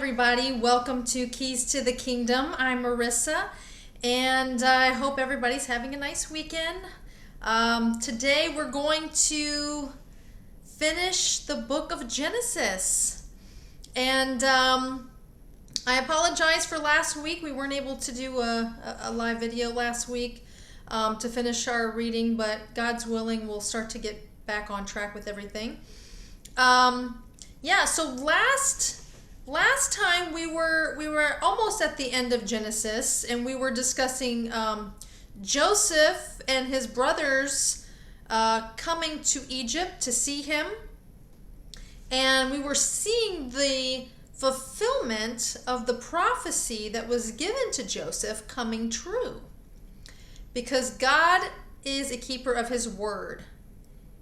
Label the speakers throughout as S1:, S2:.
S1: everybody. Welcome to Keys to the Kingdom. I'm Marissa, and I hope everybody's having a nice weekend. Today we're going to finish the book of Genesis. And I apologize for last week. We weren't able to do a live video last week to finish our reading, but God's willing, we'll start to get back on track with everything. So last time we were almost at the end of Genesis, and we were discussing Joseph and his brothers coming to Egypt to see him, and we were seeing the fulfillment of the prophecy that was given to Joseph coming true, because God is a keeper of his word.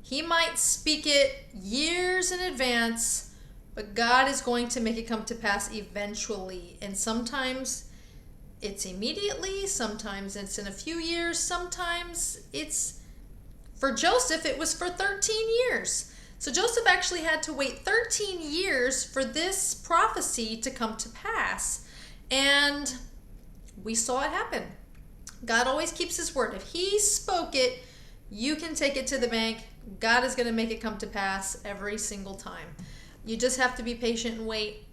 S1: He might speak it years in advance, but God is going to make it come to pass eventually. And sometimes it's immediately, sometimes it's in a few years, sometimes it's, for Joseph, it was for 13 years. So Joseph actually had to wait 13 years for this prophecy to come to pass. And we saw it happen. God always keeps his word. If he spoke it, you can take it to the bank. God is going to make it come to pass every single time. You just have to be patient and wait.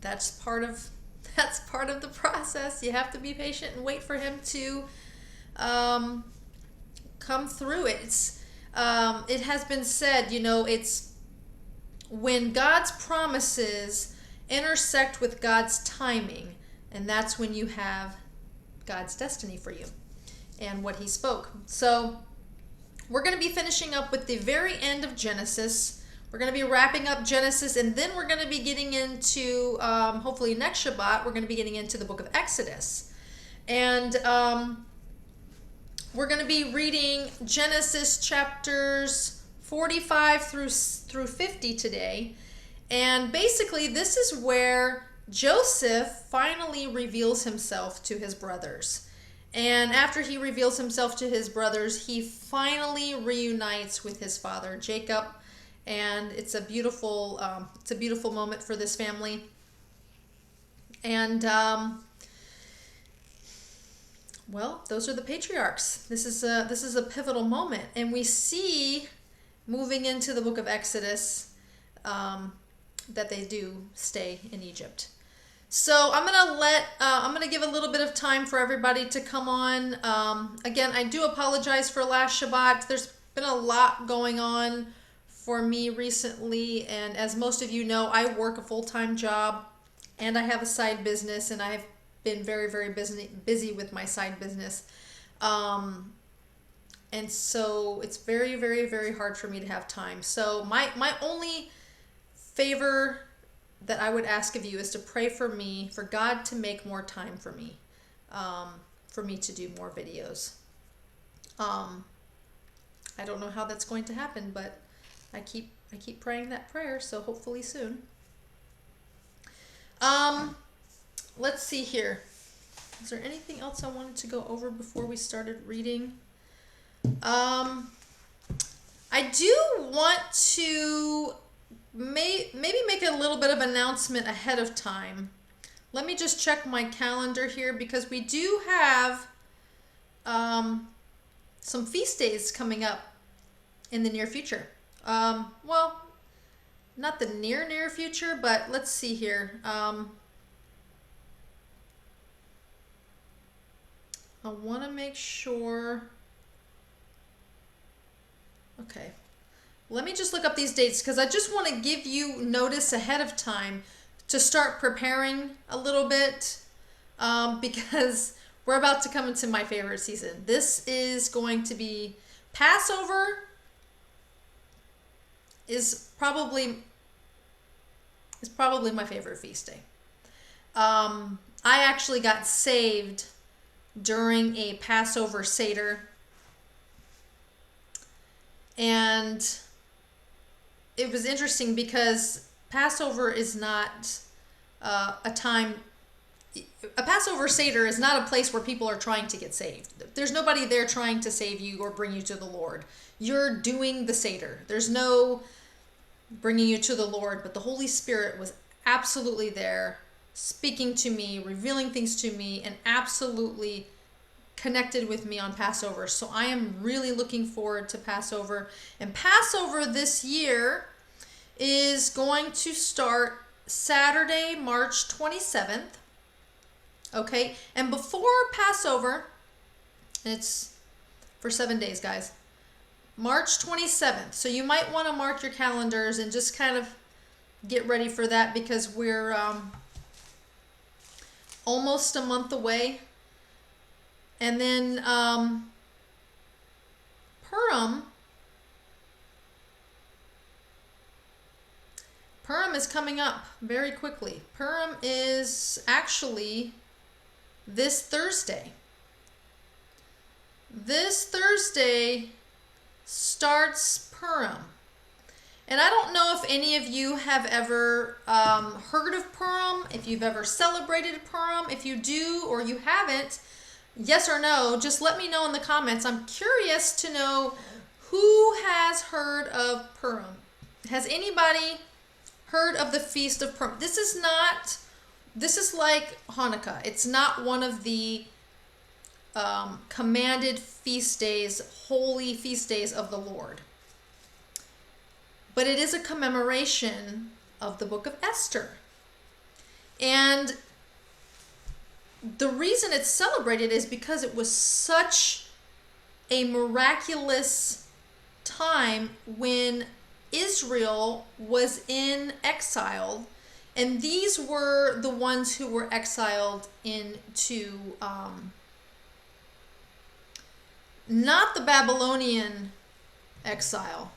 S1: That's part of the process. You have to be patient and wait for him to come through it. It has been said, it's when God's promises intersect with God's timing, and that's when you have God's destiny for you and what he spoke. So we're going to be finishing up with the very end of Genesis. We're going to be wrapping up Genesis, and then we're going to be getting into, hopefully next Shabbat, we're going to be getting into the book of Exodus. And we're going to be reading Genesis chapters 45 through 50 today. And basically, this is where Joseph finally reveals himself to his brothers. And after he reveals himself to his brothers, he finally reunites with his father, Jacob. And it's a beautiful moment for this family. And those are the patriarchs. This is a pivotal moment, and we see moving into the book of Exodus that they do stay in Egypt. So I'm gonna give a little bit of time for everybody to come on. Again, I do apologize for last Shabbat. There's been a lot going on for me recently, and as most of you know, I work a full-time job and I have a side business, and I've been very, very busy with my side business. And so it's very, very, very hard for me to have time. So my only favor that I would ask of you is to pray for me, for God to make more time for me to do more videos. I don't know how that's going to happen, but I keep praying that prayer, so hopefully soon. Let's see here. Is there anything else I wanted to go over before we started reading? I do want to maybe make a little bit of announcement ahead of time. Let me just check my calendar here, because we do have some feast days coming up in the near future. Not the near future, but let's see here. I want to make sure. Okay. Let me just look up these dates, because I just want to give you notice ahead of time to start preparing a little bit, because we're about to come into my favorite season. This is going to be Passover. Is probably my favorite feast day. I actually got saved during a Passover Seder, and it was interesting because Passover is not a Passover Seder is not a place where people are trying to get saved. There's nobody there trying to save you or bring you to the Lord. You're doing the Seder. There's no bringing you to the Lord, but the Holy Spirit was absolutely there, speaking to me, revealing things to me, and absolutely connected with me on Passover. So I am really looking forward to Passover. And Passover this year is going to start Saturday, March 27th. Okay, and before Passover, it's for 7 days, guys. March 27th. So you might want to mark your calendars and just kind of get ready for that, because we're almost a month away. And then Purim is coming up very quickly. Purim is actually this Thursday. This Thursday starts Purim. And I don't know if any of you have ever heard of Purim, if you've ever celebrated Purim. If you do or you haven't, yes or no, just let me know in the comments. I'm curious to know who has heard of Purim. Has anybody heard of the Feast of Purim? This is like Hanukkah. It's not one of the commanded feast days, holy feast days of the Lord. But it is a commemoration of the book of Esther. And the reason it's celebrated is because it was such a miraculous time when Israel was in exile, and these were the ones who were exiled into not the Babylonian exile,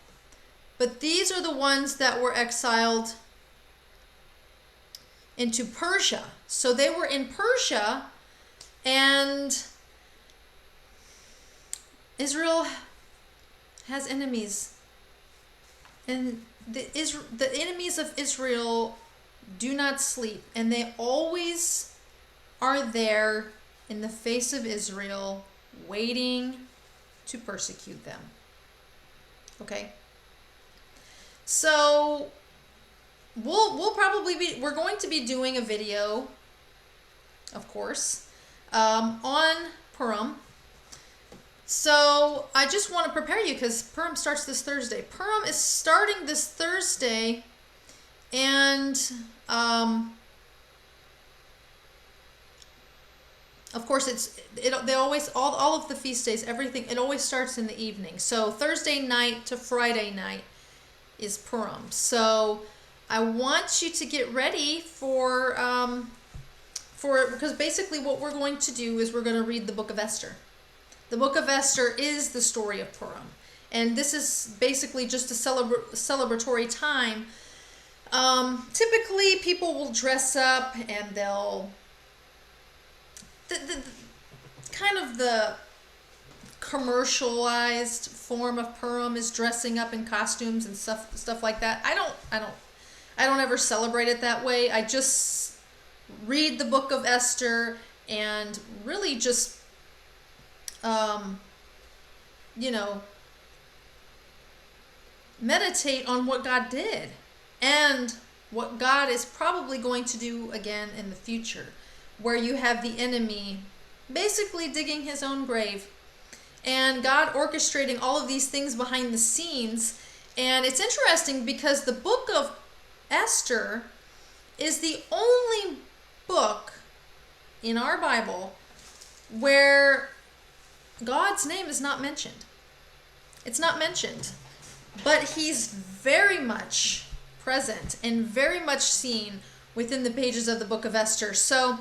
S1: but these are the ones that were exiled into Persia. So they were in Persia, and Israel has enemies. And the enemies of Israel do not sleep, and they always are there in the face of Israel, waiting to persecute them. Okay? So we're going to be doing a video, of course, on Purim. So I just want to prepare you, because Purim starts this Thursday. Purim is starting this Thursday, and of course they always all of the feast days, everything, it always starts in the evening. So Thursday night to Friday night is Purim. So I want you to get ready for it, because basically what we're going to do is we're going to read the book of Esther. The book of Esther is the story of Purim, and this is basically just a celebratory time. Typically people will dress up, and they'll the commercialized form of Purim is dressing up in costumes and stuff like that. I don't ever celebrate it that way. I just read the book of Esther and really just meditate on what God did and what God is probably going to do again in the future, where you have the enemy basically digging his own grave and God orchestrating all of these things behind the scenes. And it's interesting because the book of Esther is the only book in our Bible where God's name is not mentioned. It's not mentioned, but he's very much present and very much seen within the pages of the book of Esther. So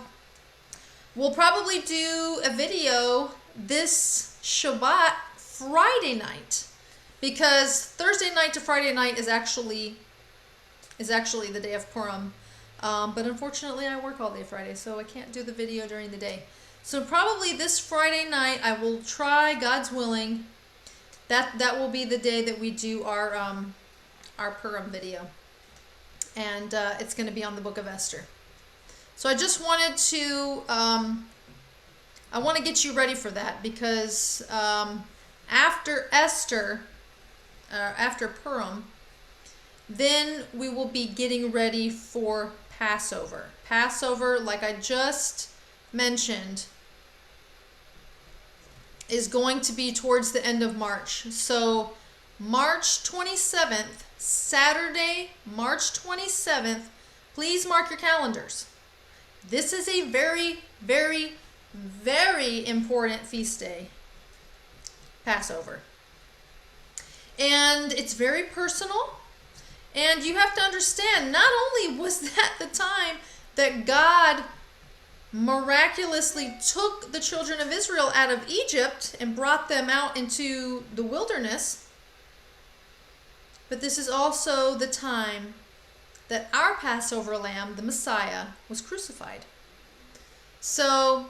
S1: we'll probably do a video this Shabbat Friday night, because Thursday night to Friday night is actually the day of Purim. But unfortunately I work all day Friday, so I can't do the video during the day. So probably this Friday night I will try, God's willing. That will be the day that we do our Purim video. And it's going to be on the book of Esther. So I just wanted to I want to get you ready for that, because after Esther, after Purim, then we will be getting ready for Passover. Passover, like I just mentioned, is going to be towards the end of March. So March 27th, Saturday, March 27th, please mark your calendars. This is a very, very, very important feast day, Passover. And it's very personal. And you have to understand, not only was that the time that God miraculously took the children of Israel out of Egypt and brought them out into the wilderness, but this is also the time that our Passover lamb, the Messiah, was crucified. So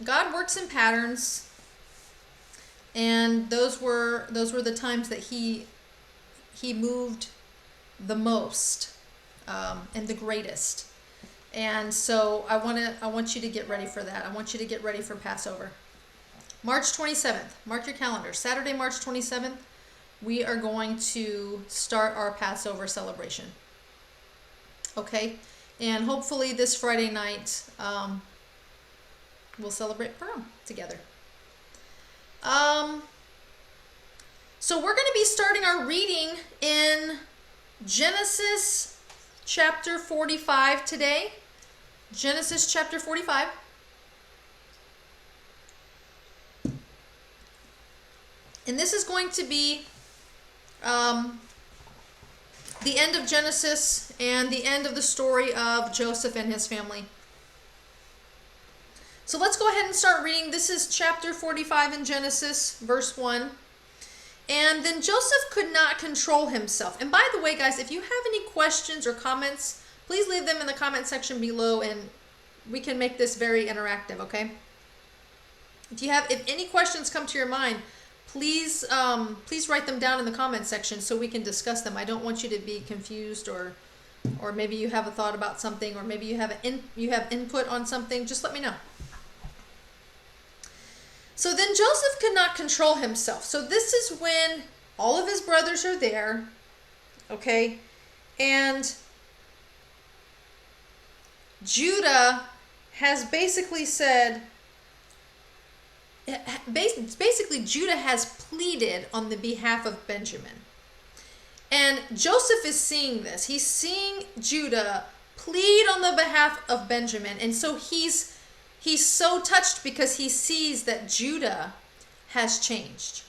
S1: God works in patterns, and those were the times that he moved the most and the greatest. And so I want you to get ready for that. I want you to get ready for Passover. March 27th, mark your calendar. Saturday, March 27th, we are going to start our Passover celebration. Okay? And hopefully this Friday night, we'll celebrate Purim together. So we're going to be starting our reading in Genesis chapter 45 today. Genesis chapter 45. And this is going to be the end of Genesis and the end of the story of Joseph and his family. So let's go ahead and start reading. This is chapter 45 in Genesis, verse 1. And then Joseph could not control himself. And by the way, guys, if you have any questions or comments, please leave them in the comment section below, and we can make this very interactive, okay? If any questions come to your mind, please write them down in the comment section so we can discuss them. I don't want you to be confused, or maybe you have a thought about something, or maybe you have input on something. Just let me know. So then Joseph could not control himself. So this is when all of his brothers are there, okay? And Judah has basically said, Judah has pleaded on the behalf of Benjamin. And Joseph is seeing this. He's seeing Judah plead on the behalf of Benjamin. And so he's so touched because he sees that Judah has changed.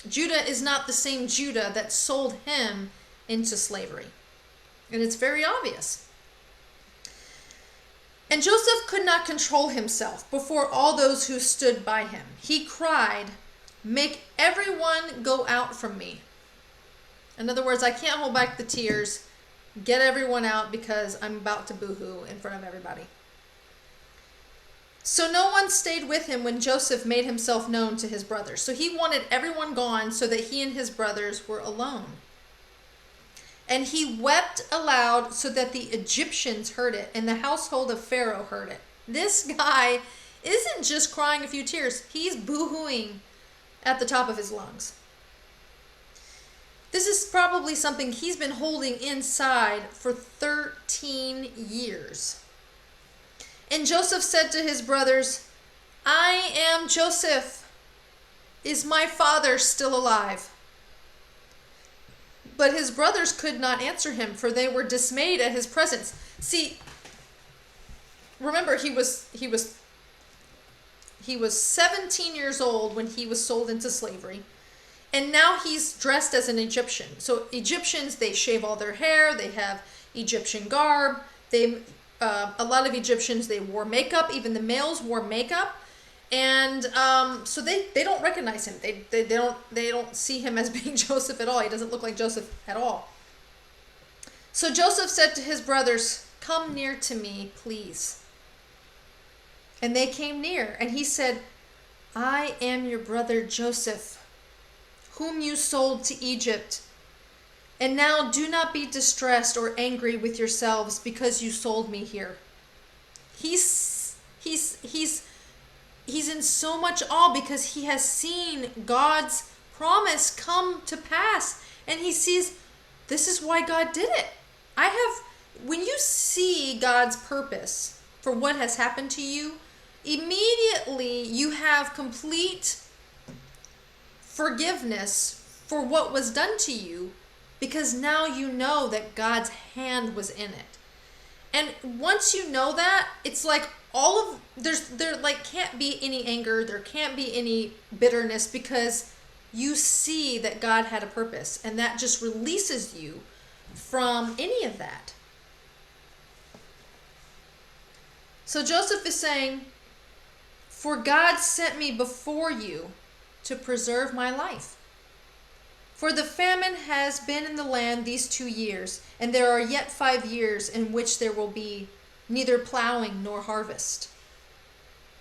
S1: Judah is not the same Judah that sold him into slavery. And it's very obvious. And Joseph could not control himself before all those who stood by him. He cried, "Make everyone go out from me." In other words, I can't hold back the tears. Get everyone out because I'm about to boo-hoo in front of everybody. So no one stayed with him when Joseph made himself known to his brothers. So he wanted everyone gone so that he and his brothers were alone. And he wept aloud so that the Egyptians heard it, and the household of Pharaoh heard it. This guy isn't just crying a few tears. He's boo-hooing at the top of his lungs. This is probably something he's been holding inside for 13 years. And Joseph said to his brothers, "I am Joseph. Is my father still alive?" But his brothers could not answer him, for they were dismayed at his presence. See, remember, he was 17 years old when he was sold into slavery. And now he's dressed as an Egyptian. So Egyptians, they shave all their hair. They have Egyptian garb. A lot of Egyptians, they wore makeup. Even the males wore makeup. And so they don't recognize him. They don't see him as being Joseph at all. He doesn't look like Joseph at all. So Joseph said to his brothers, "Come near to me, please." And they came near, and he said, "I am your brother Joseph, whom you sold to Egypt. And now do not be distressed or angry with yourselves because you sold me here." He's in so much awe because he has seen God's promise come to pass, and he sees this is why God did it. when you see God's purpose for what has happened to you, immediately you have complete forgiveness for what was done to you, because now you know that God's hand was in it. And once you know that, it's like there like can't be any anger, there can't be any bitterness, because you see that God had a purpose, and that just releases you from any of that. So Joseph is saying, "For God sent me before you to preserve my life. For the famine has been in the land these 2 years, and there are yet 5 years in which there will be neither plowing nor harvest.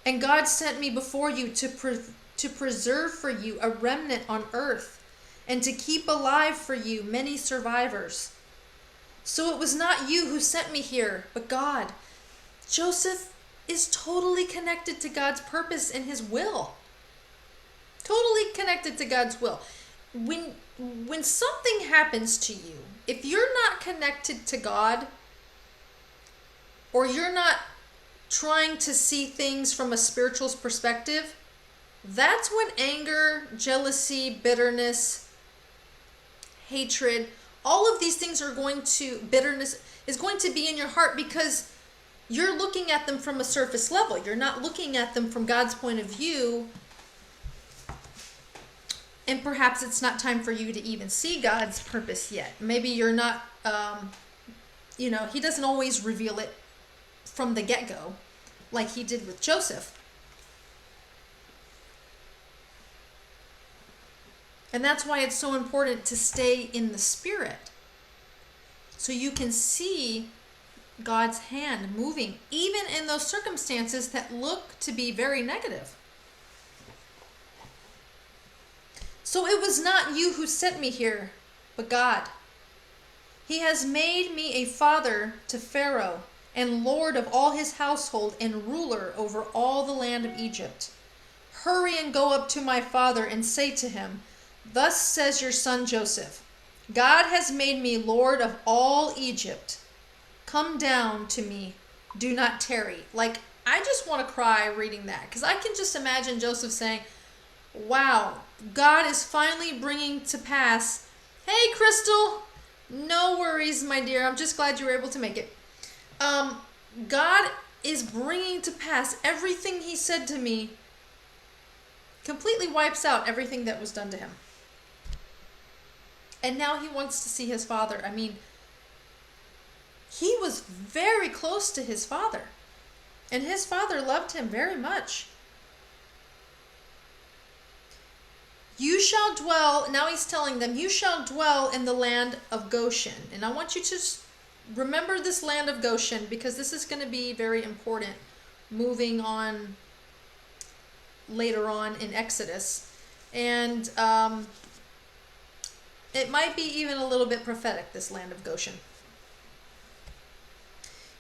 S1: And God sent me before you to preserve for you a remnant on earth, and to keep alive for you many survivors. So it was not you who sent me here, but God." Joseph is totally connected to God's purpose and his will. Totally connected to God's will. When something happens to you, if you're not connected to God, or you're not trying to see things from a spiritual perspective, that's when anger, jealousy, bitterness, hatred, all of these things bitterness is going to be in your heart, because you're looking at them from a surface level. You're not looking at them from God's point of view. And perhaps it's not time for you to even see God's purpose yet. Maybe you're not, he doesn't always reveal it from the get-go, like he did with Joseph. And that's why it's so important to stay in the Spirit, so you can see God's hand moving, even in those circumstances that look to be very negative. So it was not you who sent me here, but God. He has made me a father to Pharaoh, and lord of all his household, and ruler over all the land of Egypt. Hurry and go up to my father and say to him, 'Thus says your son Joseph, God has made me lord of all Egypt. Come down to me, do not tarry.'" Like, I just want to cry reading that, because I can just imagine Joseph saying, wow, God is finally bringing to pass, "Hey, Crystal, no worries, my dear. I'm just glad you were able to make it. God is bringing to pass everything he said to me, completely wipes out everything that was done to him. And now he wants to see his father. I mean, he was very close to his father, and his father loved him very much. You shall dwell, now he's telling them, you shall dwell in the land of Goshen. And I want you to remember this land of Goshen, because this is going to be very important moving on later on in Exodus. And it might be even a little bit prophetic, this land of Goshen.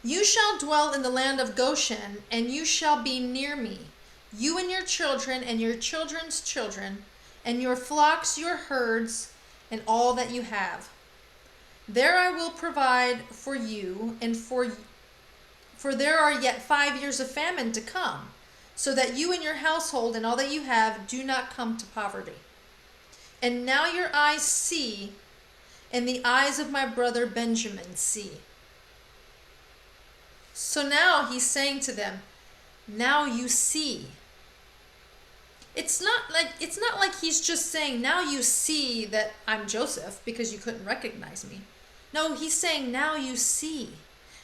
S1: You shall dwell in the land of Goshen, and you shall be near me, you and your children and your children's children, and your flocks, your herds, and all that you have. There I will provide for you, and for there are yet 5 years of famine to come, so that you and your household and all that you have do not come to poverty. And now your eyes see, and the eyes of my brother Benjamin see. So now he's saying to them, now you see. It's not like he's just saying, now you see that I'm Joseph because you couldn't recognize me. No, he's saying, now you see.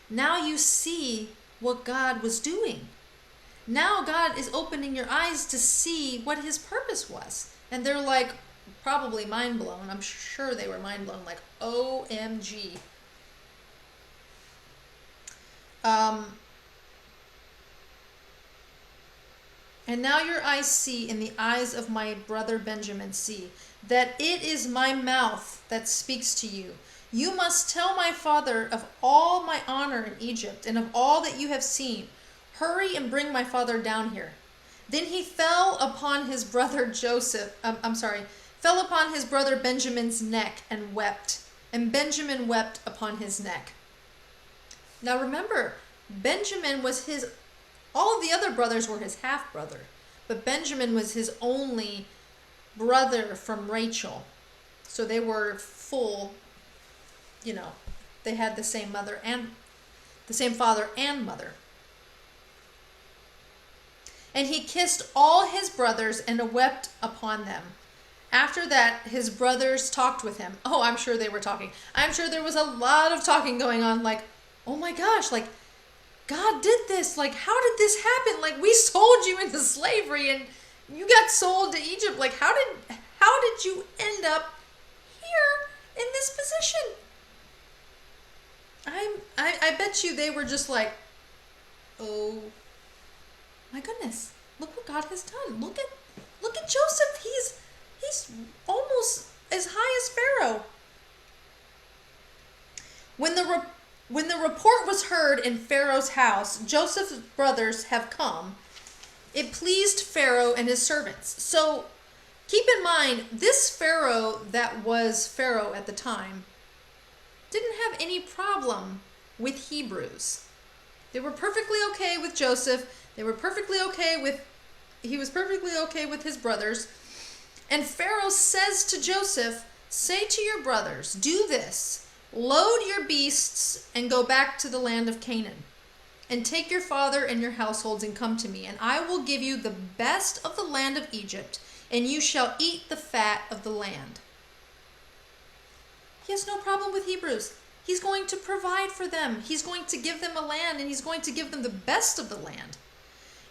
S1: Now you see what God was doing. Now God is opening your eyes to see what his purpose was. And they're like, probably mind blown. I'm sure they were mind blown, like, OMG. And now your eyes see, and the eyes of my brother Benjamin see, that it is my mouth that speaks to you. You must tell my father of all my honor in Egypt, and of all that you have seen. Hurry and bring my father down here. Then he fell upon his brother fell upon his brother Benjamin's neck and wept, and Benjamin wept upon his neck. Now remember, Benjamin was all of the other brothers were his half brother, but Benjamin was his only brother from Rachel. So they were full, they had the same father and mother. And he kissed all his brothers and wept upon them. After that, his brothers talked with him. Oh, I'm sure they were talking. I'm sure there was a lot of talking going on, like, oh my gosh, like, God did this. Like, how did this happen? Like, we sold you into slavery and you got sold to Egypt. Like, how did you end up here in this position? I bet you they were just like, oh my goodness, look what God has done. Look at Joseph. He's almost as high as Pharaoh. When the report was heard in Pharaoh's house, Joseph's brothers have come, it pleased Pharaoh and his servants. So keep in mind, this Pharaoh that was Pharaoh at the time didn't have any problem with Hebrews. They were perfectly okay with Joseph. He was perfectly okay with his brothers. And Pharaoh says to Joseph, say to your brothers, do this, load your beasts and go back to the land of Canaan, and take your father and your households and come to me, and I will give you the best of the land of Egypt, and you shall eat the fat of the land. He has no problem with Hebrews. He's going to provide for them. He's going to give them a land, and he's going to give them the best of the land.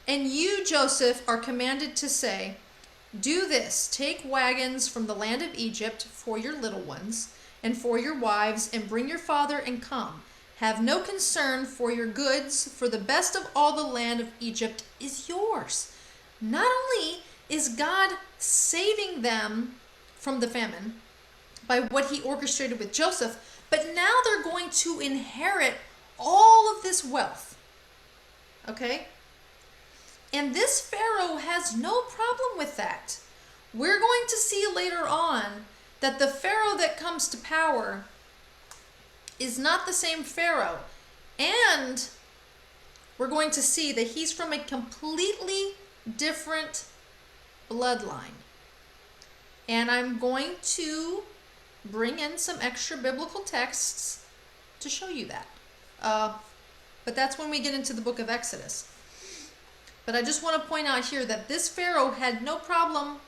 S1: And you, Joseph, are commanded to say, do this, take wagons from the land of Egypt for your little ones and for your wives, and bring your father and come. Have no concern for your goods, for the best of all the land of Egypt is yours. Not only is God saving them from the famine by what he orchestrated with Joseph, but now they're going to inherit all of this wealth. Okay? And this Pharaoh has no problem with that. We're going to see later on that the Pharaoh that comes to power is not the same Pharaoh. And we're going to see that he's from a completely different bloodline. And I'm going to bring in some extra biblical texts to show you that. But that's when we get into the book of Exodus. But I just want to point out here that this Pharaoh had no problem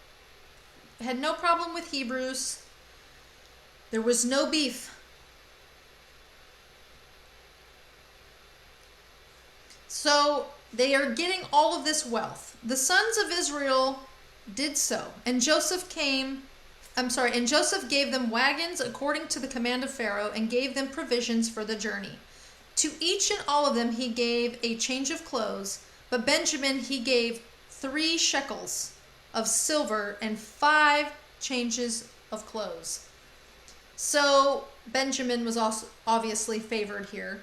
S1: with Hebrews. There was no beef. So they are getting all of this wealth. The sons of Israel did so, and Joseph gave them wagons according to the command of Pharaoh, and gave them provisions for the journey. To each and all of them he gave a change of clothes, but Benjamin he gave 3 shekels of silver and 5 changes of clothes. So Benjamin was also obviously favored here.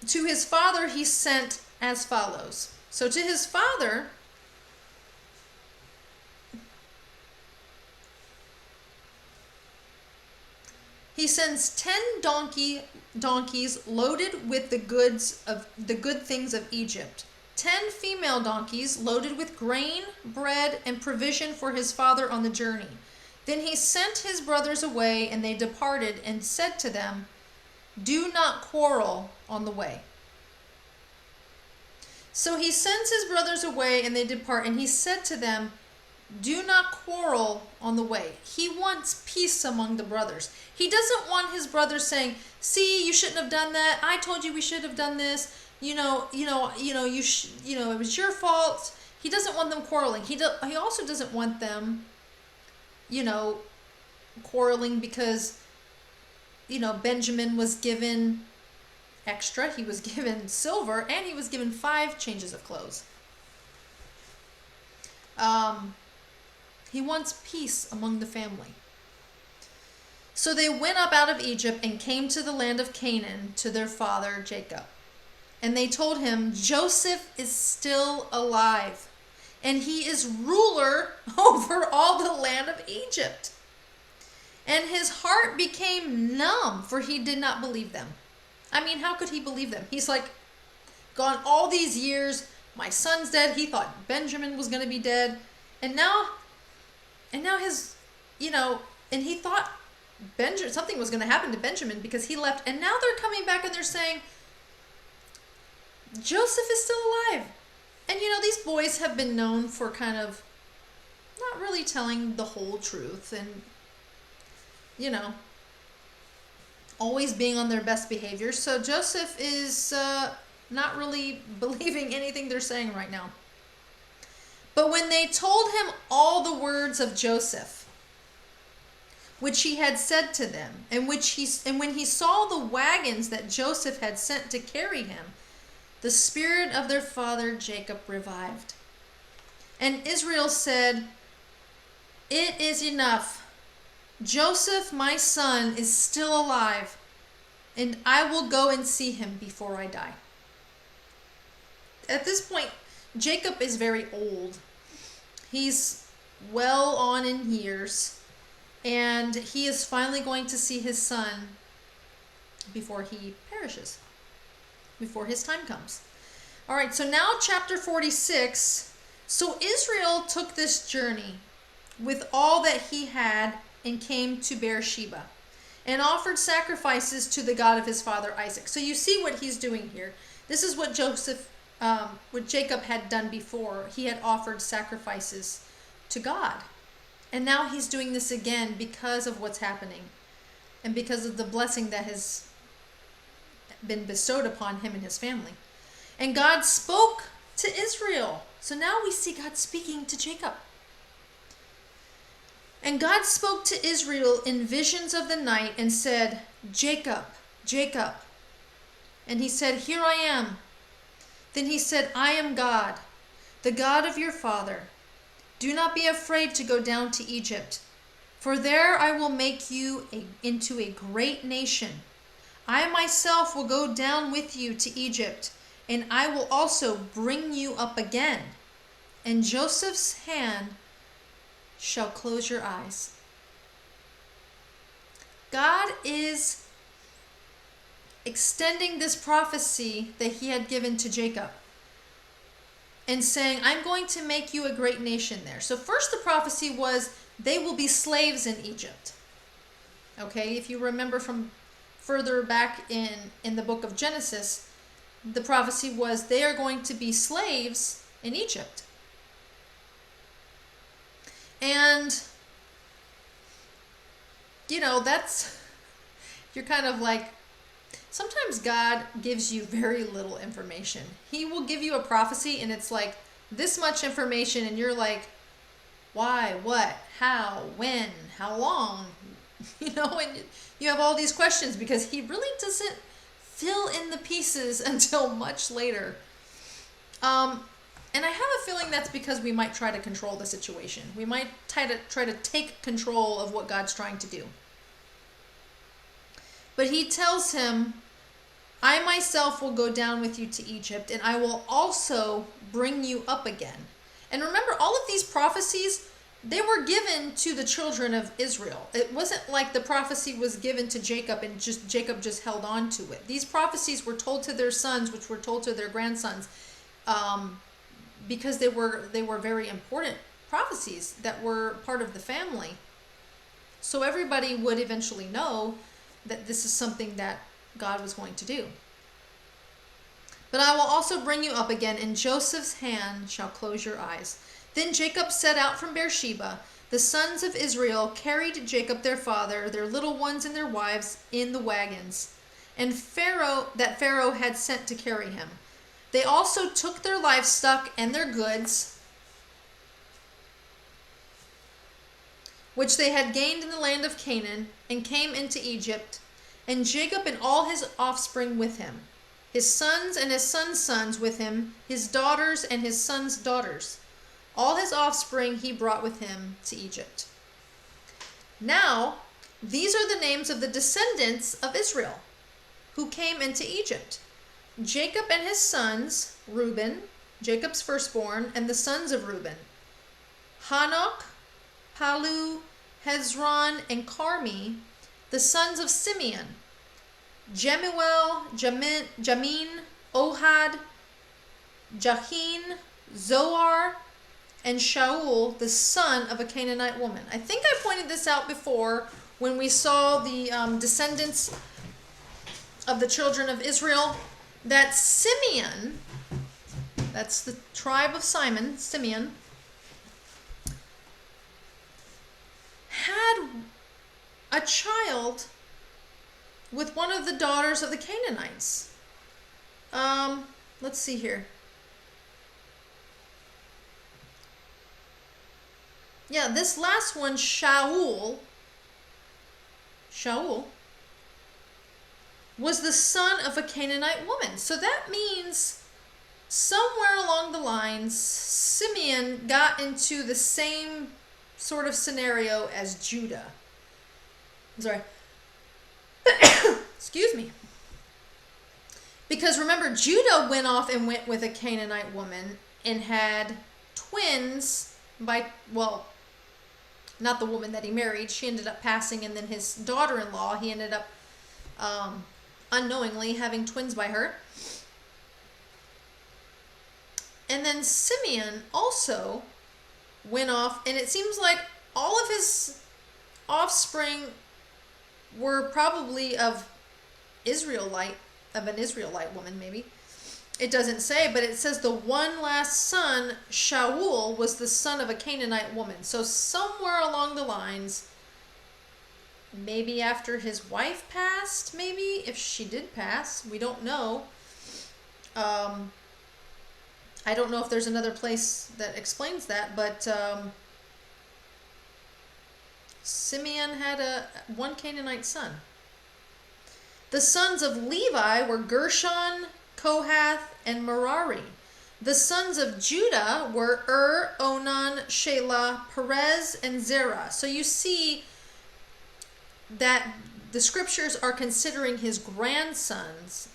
S1: To his father he sent as follows. So to his father, he sends 10 donkeys loaded with the good things of Egypt, 10 female donkeys loaded with grain, bread, and provision for his father on the journey. Then he sent his brothers away, and they departed, and said to them, do not quarrel on the way. So he sends his brothers away, and they depart, and he said to them, do not quarrel on the way. He wants peace among the brothers. He doesn't want his brothers saying, see, you shouldn't have done that. I told you we should have done this. It was your fault. He doesn't want them quarreling. He also doesn't want them, quarreling because, Benjamin was given extra. He was given silver, and he was given 5 changes of clothes. He wants peace among the family. So they went up out of Egypt and came to the land of Canaan to their father Jacob. And they told him, Joseph is still alive, and he is ruler over all the land of Egypt. And his heart became numb, for he did not believe them. I mean, how could he believe them? He's like, gone all these years. My son's dead. He thought Benjamin was going to be dead. And now his, you know, and he thought something was going to happen to Benjamin because he left. And now they're coming back and they're saying, Joseph is still alive. And, you know, these boys have been known for kind of not really telling the whole truth and, you know, always being on their best behavior. So Joseph is not really believing anything they're saying right now. But when they told him all the words of Joseph, which he had said to them, and when he saw the wagons that Joseph had sent to carry him, the spirit of their father Jacob revived. And Israel said, "It is enough. Joseph, my son, is still alive, and I will go and see him before I die." At this point, Jacob is very old. He's well on in years, and he is finally going to see his son before he perishes, before his time comes. All right, so now chapter 46. So Israel took this journey with all that he had and came to Beersheba and offered sacrifices to the God of his father Isaac. So you see what he's doing here. This is what what Jacob had done before. He had offered sacrifices to God. And now he's doing this again because of what's happening and because of the blessing that has been bestowed upon him and his family. And God spoke to Israel. So now we see God speaking to Jacob. And God spoke to Israel in visions of the night and said, "Jacob, Jacob." And he said, "Here I am." Then he said, "I am God, the God of your father. Do not be afraid to go down to Egypt, for there I will make you into a great nation. I myself will go down with you to Egypt, and I will also bring you up again. And Joseph's hand shall close your eyes." God is extending this prophecy that he had given to Jacob and saying, "I'm going to make you a great nation there." So first the prophecy was they will be slaves in Egypt. Okay, if you remember from further back in the book of Genesis, the prophecy was they are going to be slaves in Egypt. And, you know, you're kind of like, sometimes God gives you very little information. He will give you a prophecy and it's like this much information and you're like, why, what, how, when, how long? You know, and you have all these questions because he really doesn't fill in the pieces until much later. And I have a feeling that's because we might try to control the situation. We might try to take control of what God's trying to do. But he tells him, "I myself will go down with you to Egypt, and I will also bring you up again." And remember, all of these prophecies, they were given to the children of Israel. It wasn't like the prophecy was given to Jacob and Jacob just held on to it. These prophecies were told to their sons, which were told to their grandsons, because they were very important prophecies that were part of the family. So everybody would eventually know that this is something that God was going to do. "But I will also bring you up again, and Joseph's hand shall close your eyes." Then Jacob set out from Beersheba. The sons of Israel carried Jacob their father, their little ones and their wives, in the wagons, and Pharaoh had sent to carry him. They also took their livestock and their goods, which they had gained in the land of Canaan, and came into Egypt, and Jacob and all his offspring with him, his sons and his sons' sons with him, his daughters and his sons' daughters. All his offspring he brought with him to Egypt. Now, these are the names of the descendants of Israel who came into Egypt. Jacob and his sons, Reuben, Jacob's firstborn, and the sons of Reuben, Hanok, Palu, Hezron, and Carmi, the sons of Simeon. Jemuel, Jamin, Ohad, Jachin, Zoar, and Shaul, the son of a Canaanite woman. I think I pointed this out before when we saw the descendants of the children of Israel, that Simeon, that's the tribe of Simeon, had a child with one of the daughters of the Canaanites. Let's see here. Yeah, this last one, Shaul, was the son of a Canaanite woman. So that means somewhere along the lines, Simeon got into the same sort of scenario as Judah. I'm sorry. Excuse me. Because remember, Judah went off and went with a Canaanite woman and had twins by, well, not the woman that he married. She ended up passing, and then his daughter-in-law, he ended up unknowingly having twins by her. And then Simeon also went off, and it seems like all of his offspring were probably of an Israelite woman, maybe. It doesn't say, but it says the one last son, Shaul, was the son of a Canaanite woman. So somewhere along the lines, maybe after his wife passed, maybe, if she did pass, we don't know. I don't know if there's another place that explains that, but Simeon had one Canaanite son. The sons of Levi were Gershon, Kohath, and Merari. The sons of Judah were Onan, Shelah, Perez, and Zerah. So you see that the scriptures are considering his grandsons.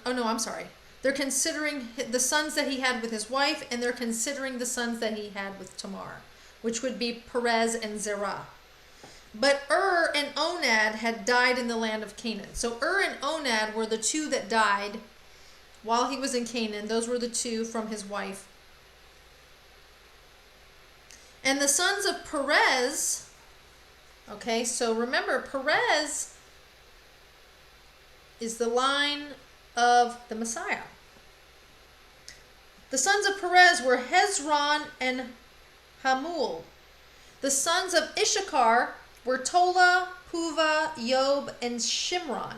S1: Oh no, I'm sorry. They're considering the sons that he had with his wife, and they're considering the sons that he had with Tamar, which would be Perez and Zerah. But and Onad had died in the land of Canaan. So and Onad were the two that died while he was in Canaan. Those were the two from his wife. And the sons of Perez, okay, so remember, Perez is the line of the Messiah. The sons of Perez were Hezron and Hamul. The sons of Issachar were Tola, Puvah, Yob, and Shimron.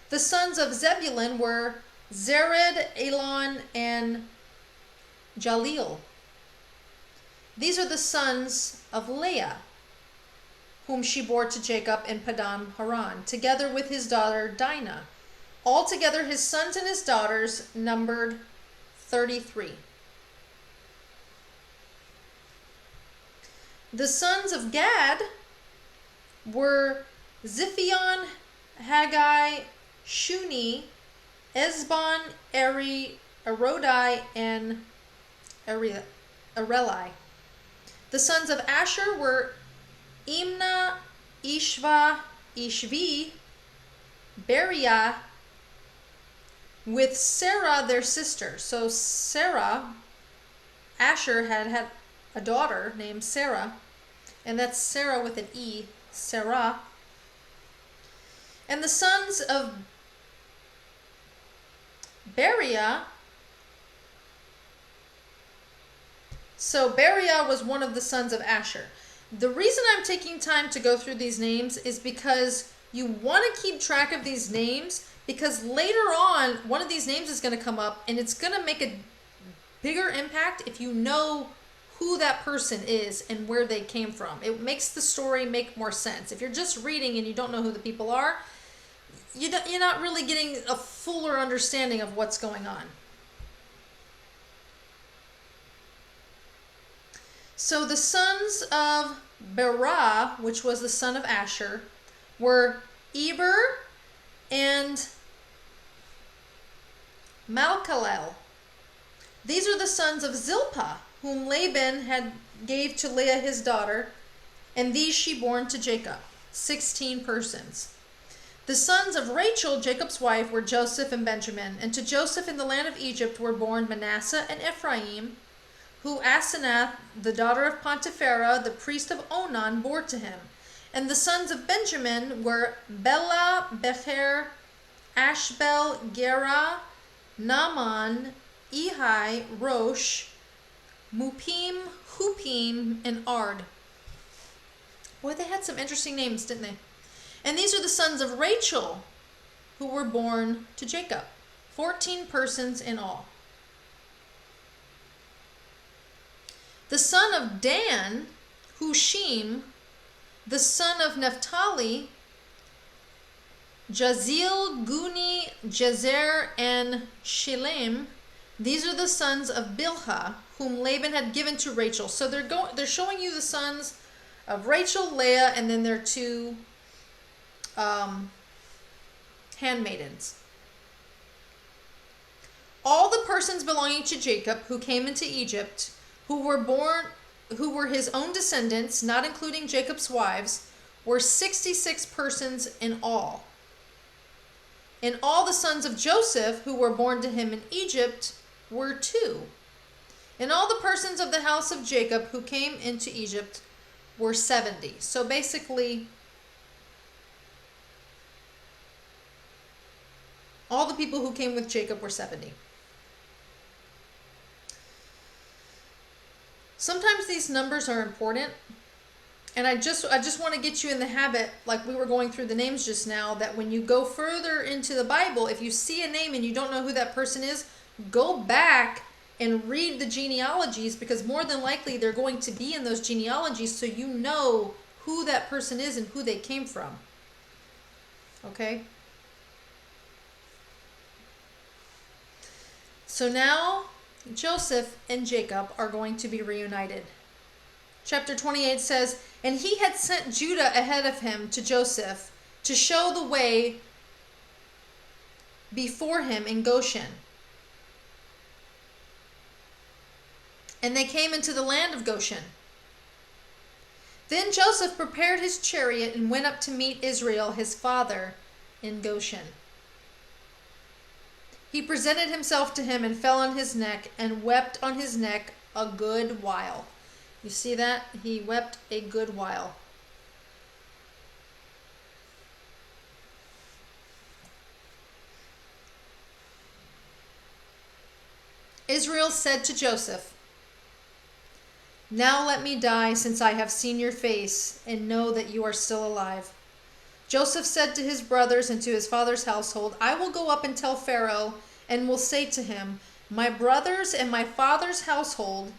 S1: The sons of Zebulun were Zered, Elon, and Jalil. These are the sons of Leah, whom she bore to Jacob in Padan Haran, together with his daughter Dinah. Altogether, his sons and his daughters numbered 33. The sons of Gad were Ziphion, Haggai, Shuni, Ezbon, Eri, Arodi, and Areli. The sons of Asher were Imnah, Ishva, Ishvi, Beriah, with Sarah their sister. So Sarah, Asher had a daughter named Sarah, and that's Sarah with an E, Sarah. And the sons of Beriah, so Beriah was one of the sons of Asher. The reason I'm taking time to go through these names is because you want to keep track of these names, because later on, one of these names is going to come up, and it's going to make a bigger impact if you know who that person is and where they came from. It makes the story make more sense. If you're just reading and you don't know who the people are, you're not really getting a fuller understanding of what's going on. So the sons of Berah, which was the son of Asher, were Eber and Malchalel. These are the sons of Zilpah, whom Laban gave to Leah his daughter, and these she bore to Jacob, 16 persons. The sons of Rachel, Jacob's wife, were Joseph and Benjamin. And to Joseph in the land of Egypt were born Manasseh and Ephraim, who Asenath, the daughter of Pontiphera, the priest of Onan, bore to him. And the sons of Benjamin were Bela, Becher, Ashbel, Gera, Naaman, Ehi, Rosh, Mupim, Hupim, and Ard. Boy, they had some interesting names, didn't they? And these are the sons of Rachel, who were born to Jacob. 14 persons in all. The son of Dan, Hushim. The son of Naphtali, Jazil, Guni, Jezer, and Shilem. These are the sons of Bilhah, whom Laban had given to Rachel. So they're showing you the sons of Rachel, Leah, and then their two handmaidens. All the persons belonging to Jacob who came into Egypt, who were his own descendants, not including Jacob's wives, were 66 persons in all. And all the sons of Joseph, who were born to him in Egypt, were 2. And all the persons of the house of Jacob who came into Egypt were 70. So basically, all the people who came with Jacob were 70. Sometimes these numbers are important, and I just want to get you in the habit, like we were going through the names just now, that when you go further into the Bible, if you see a name and you don't know who that person is, go back and read the genealogies, because more than likely they're going to be in those genealogies, so you know who that person is and who they came from. Okay? So now Joseph and Jacob are going to be reunited. Chapter 28 says, "And he had sent Judah ahead of him to Joseph to show the way before him in Goshen. And they came into the land of Goshen. Then Joseph prepared his chariot and went up to meet Israel his father in Goshen. He presented himself to him and fell on his neck and wept on his neck a good while." You see that? He wept a good while. Israel said to Joseph, "Now let me die, since I have seen your face and know that you are still alive." Joseph said to his brothers and to his father's household, "I will go up and tell Pharaoh, and will say to him, my brothers and my father's household,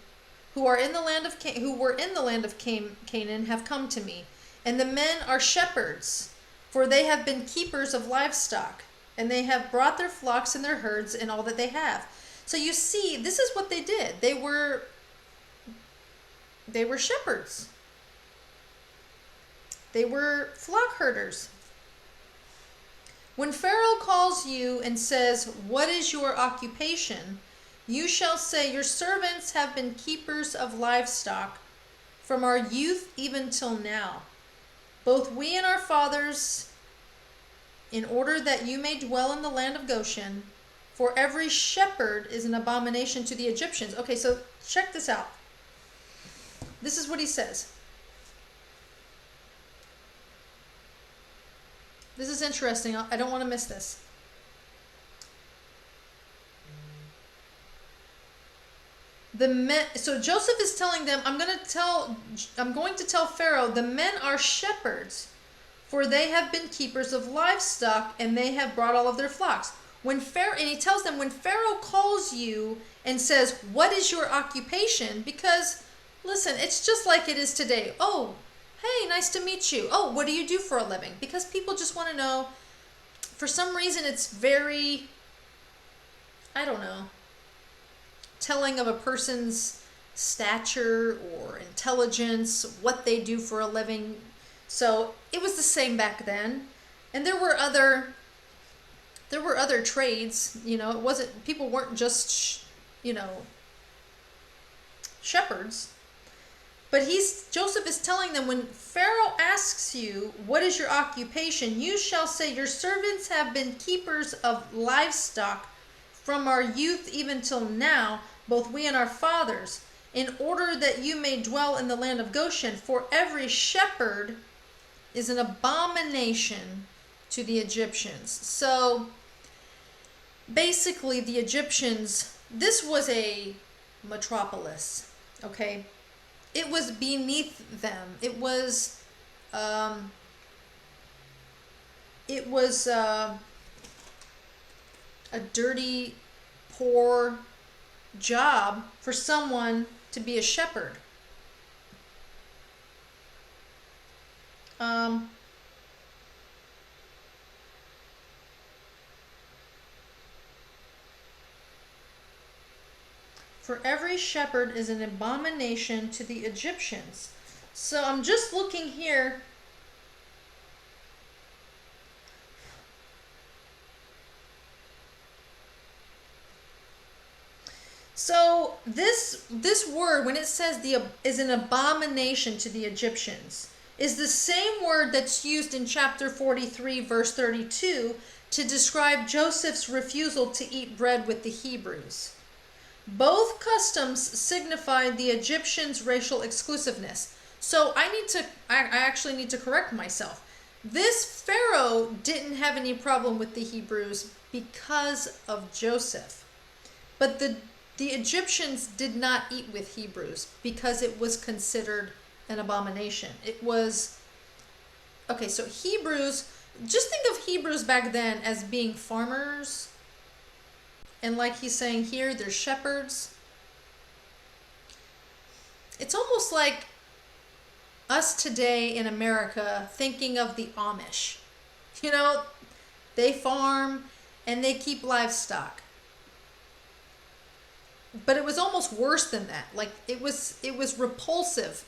S1: who were in the land of Canaan, have come to me, and the men are shepherds, for they have been keepers of livestock, and they have brought their flocks and their herds and all that they have." So you see, this is what they did. They were shepherds. They were flock herders. "When Pharaoh calls you and says, 'What is your occupation?' you shall say, 'Your servants have been keepers of livestock from our youth even till now, both we and our fathers, in order that you may dwell in the land of Goshen. For every shepherd is an abomination to the Egyptians." Okay, so check this out. This is what he says. This is interesting. I don't want to miss this. So Joseph is telling them, I'm going to tell Pharaoh, the men are shepherds, for they have been keepers of livestock, and they have brought all of their flocks. And he tells them, when Pharaoh calls you and says, "What is your occupation?" Because, listen, it's just like it is today. "Oh, hey, nice to meet you. Oh, what do you do for a living?" Because people just want to know. For some reason, it's very, I don't know, telling of a person's stature or intelligence, what they do for a living. So it was the same back then. And there were other trades, people weren't just, shepherds. But Joseph is telling them, when Pharaoh asks you, what is your occupation? You shall say, your servants have been keepers of livestock from our youth even till now, both we and our fathers, in order that you may dwell in the land of Goshen. For every shepherd is an abomination to the Egyptians. So basically, the Egyptians, this was a metropolis, okay? It was beneath them. It was a dirty, poor job for someone to be a shepherd. For every shepherd is an abomination to the Egyptians. So I'm just looking here. So this word, when it says is an abomination to the Egyptians, is the same word that's used in chapter 43, verse 32, to describe Joseph's refusal to eat bread with the Hebrews. Both customs signified the Egyptians' racial exclusiveness. So I actually need to correct myself. This Pharaoh didn't have any problem with the Hebrews because of Joseph. But the Egyptians did not eat with Hebrews because it was considered an abomination. It was, okay, so Hebrews, just think of Hebrews back then as being farmers. And like he's saying here, they're shepherds. It's almost like us today in America thinking of the Amish. You know, they farm and they keep livestock. But it was almost worse than that. Like it was repulsive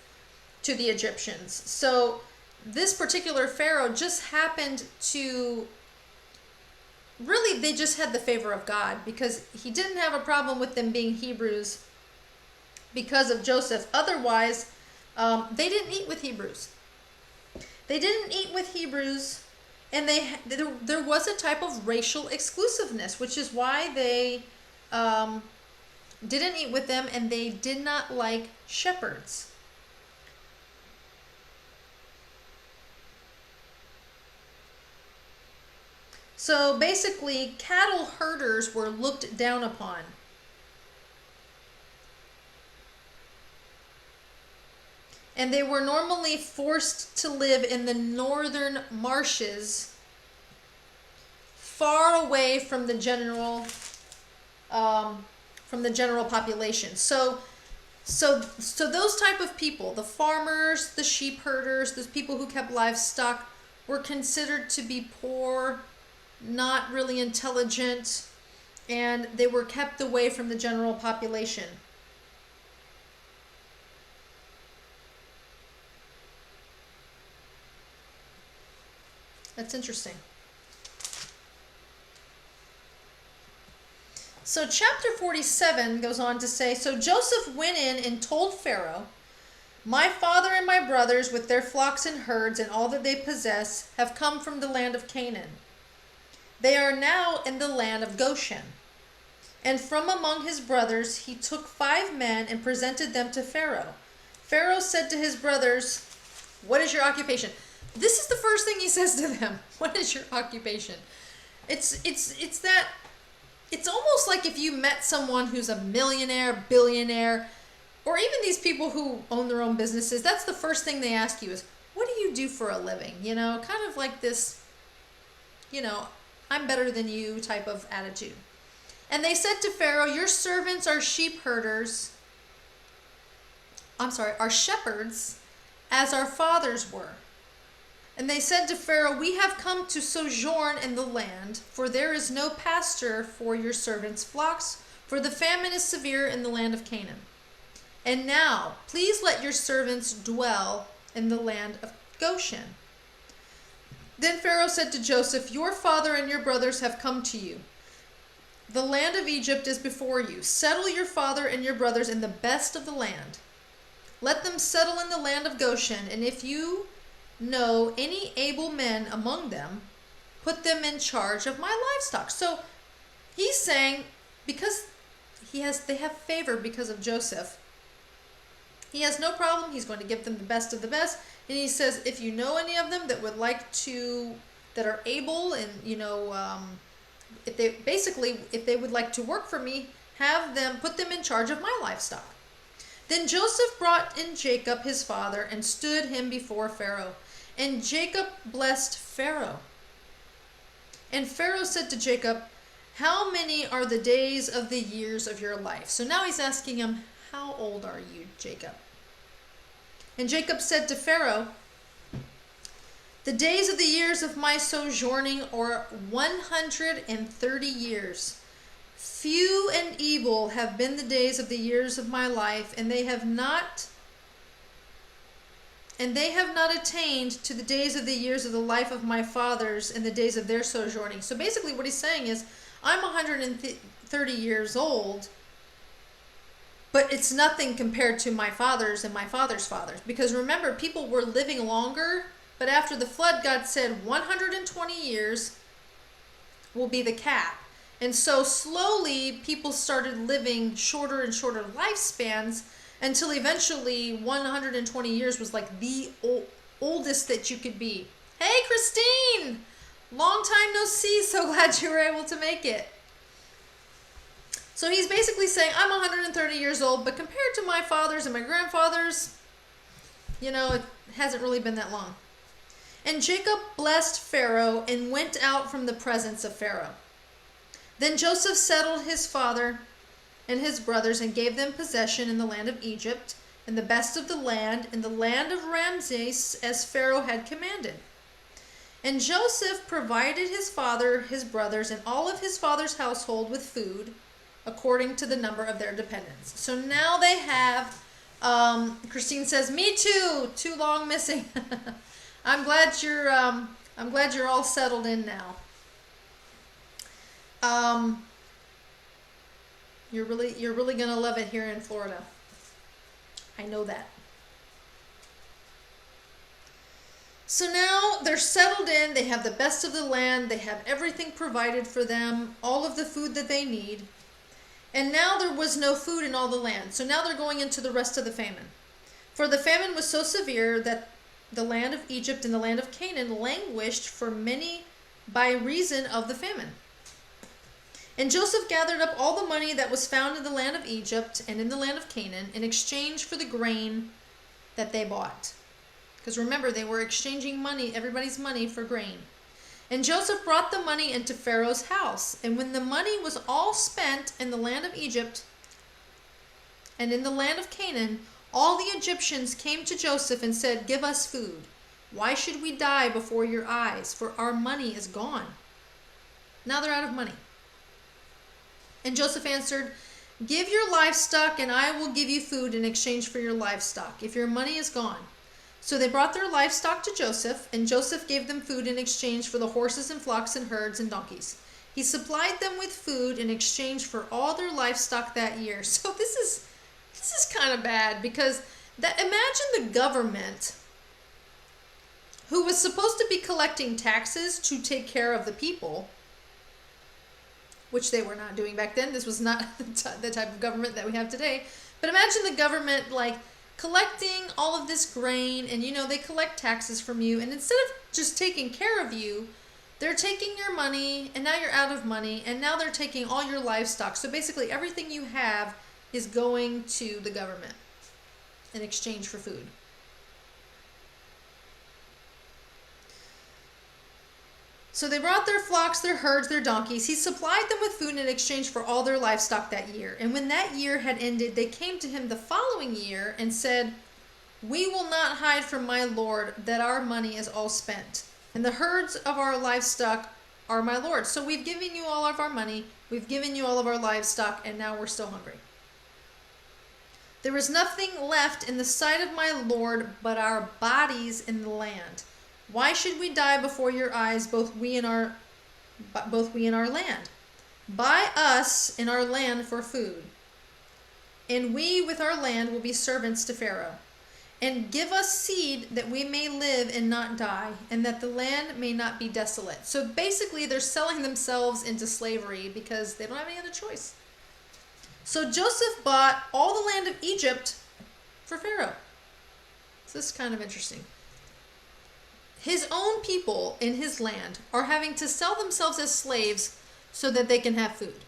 S1: to the Egyptians. So this particular Pharaoh just happened to, really, they just had the favor of God, because he didn't have a problem with them being Hebrews because of Joseph. Otherwise, they didn't eat with Hebrews. They didn't eat with Hebrews, and there was a type of racial exclusiveness, which is why they didn't eat with them, and they did not like shepherds. So basically, cattle herders were looked down upon. And they were normally forced to live in the northern marshes, far away from the general population. So those type of people, the farmers, the sheep herders, the people who kept livestock, were considered to be poor, not really intelligent, and they were kept away from the general population. That's interesting. So chapter 47 goes on to say, so Joseph went in and told Pharaoh, my father and my brothers with their flocks and herds and all that they possess have come from the land of Canaan. They are now in the land of Goshen. And from among his brothers he took 5 men and presented them to Pharaoh. Pharaoh said to his brothers, what is your occupation? This is the first thing he says to them. What is your occupation? It's almost like if you met someone who's a millionaire, billionaire, or even these people who own their own businesses, that's the first thing they ask you is, what do you do for a living? You know, kind of like this, you know, I'm better than you type of attitude. And they said to Pharaoh, your servants are are shepherds, as our fathers were. And they said to Pharaoh, we have come to sojourn in the land, for there is no pasture for your servants' flocks, for the famine is severe in the land of Canaan. And now, please let your servants dwell in the land of Goshen. Then Pharaoh said to Joseph, your father and your brothers have come to you. The land of Egypt is before you. Settle your father and your brothers in the best of the land. Let them settle in the land of Goshen, and if you know any able men among them, put them in charge of my livestock. So he's saying, because they have favor because of Joseph, he has no problem. He's going to give them the best of the best. And he says, if you know any of them that would like to, that are able, and if they would like to work for me, have them, put them in charge of my livestock. Then Joseph brought in Jacob his father and stood him before Pharaoh. And Jacob blessed Pharaoh. And Pharaoh said to Jacob, how many are the days of the years of your life? So now he's asking him, how old are you, Jacob? And Jacob said to Pharaoh, the days of the years of my sojourning are 130 years. Few and evil have been the days of the years of my life, and they have not attained to the days of the years of the life of my fathers and the days of their sojourning. So basically what he's saying is, I'm 130 years old, but it's nothing compared to my fathers and my father's fathers. Because remember, people were living longer, but after the flood, God said 120 years will be the cap. And so slowly people started living shorter and shorter lifespans until eventually 120 years was like the oldest that you could be. Hey, Christine! Long time no see. So glad you were able to make it. So he's basically saying, I'm 130 years old, but compared to my fathers and my grandfathers, it hasn't really been that long. And Jacob blessed Pharaoh and went out from the presence of Pharaoh. Then Joseph settled his father and his brothers and gave them possession in the land of Egypt and the best of the land, in the land of Ramses, as Pharaoh had commanded. And Joseph provided his father, his brothers, and all of his father's household with food, according to the number of their dependents. So now they have, Christine says, me too, too long missing. I'm glad you're all settled in now. You're really gonna love it here in Florida. I know that. So now they're settled in, they have the best of the land, they have everything provided for them, all of the food that they need. And now there was no food in all the land. So now they're going into the rest of the famine. For the famine was so severe that the land of Egypt and the land of Canaan languished for many by reason of the famine. And Joseph gathered up all the money that was found in the land of Egypt and in the land of Canaan in exchange for the grain that they bought. Because remember, they were exchanging money, everybody's money, for grain. And Joseph brought the money into Pharaoh's house. And when the money was all spent in the land of Egypt and in the land of Canaan, all the Egyptians came to Joseph and said, give us food. Why should we die before your eyes? For our money is gone. Now they're out of money. And Joseph answered, give your livestock and I will give you food in exchange for your livestock, if your money is gone. So they brought their livestock to Joseph, and Joseph gave them food in exchange for the horses and flocks and herds and donkeys. He supplied them with food in exchange for all their livestock that year. So this is kind of bad, because imagine the government, who was supposed to be collecting taxes to take care of the people, which they were not doing back then. This was not the type of government that we have today. But imagine the government collecting all of this grain, and they collect taxes from you, and instead of just taking care of you, they're taking your money, and now you're out of money, and now they're taking all your livestock. So basically everything you have is going to the government in exchange for food. So they brought their flocks, their herds, their donkeys. He supplied them with food in exchange for all their livestock that year. And when that year had ended, they came to him the following year and said, we will not hide from my lord that our money is all spent, and the herds of our livestock are my lord. So we've given you all of our money, we've given you all of our livestock, and now we're still hungry. There is nothing left in the sight of my lord but our bodies in the land. Why should we die before your eyes, both we and our land? Buy us in our land for food, and we with our land will be servants to Pharaoh. and give us seed that we may live and not die, and that the land may not be desolate. So basically, they're selling themselves into slavery because they don't have any other choice. So Joseph bought all the land of Egypt for Pharaoh. So this is kind of interesting. His own people in his land are having to sell themselves as slaves so that they can have food.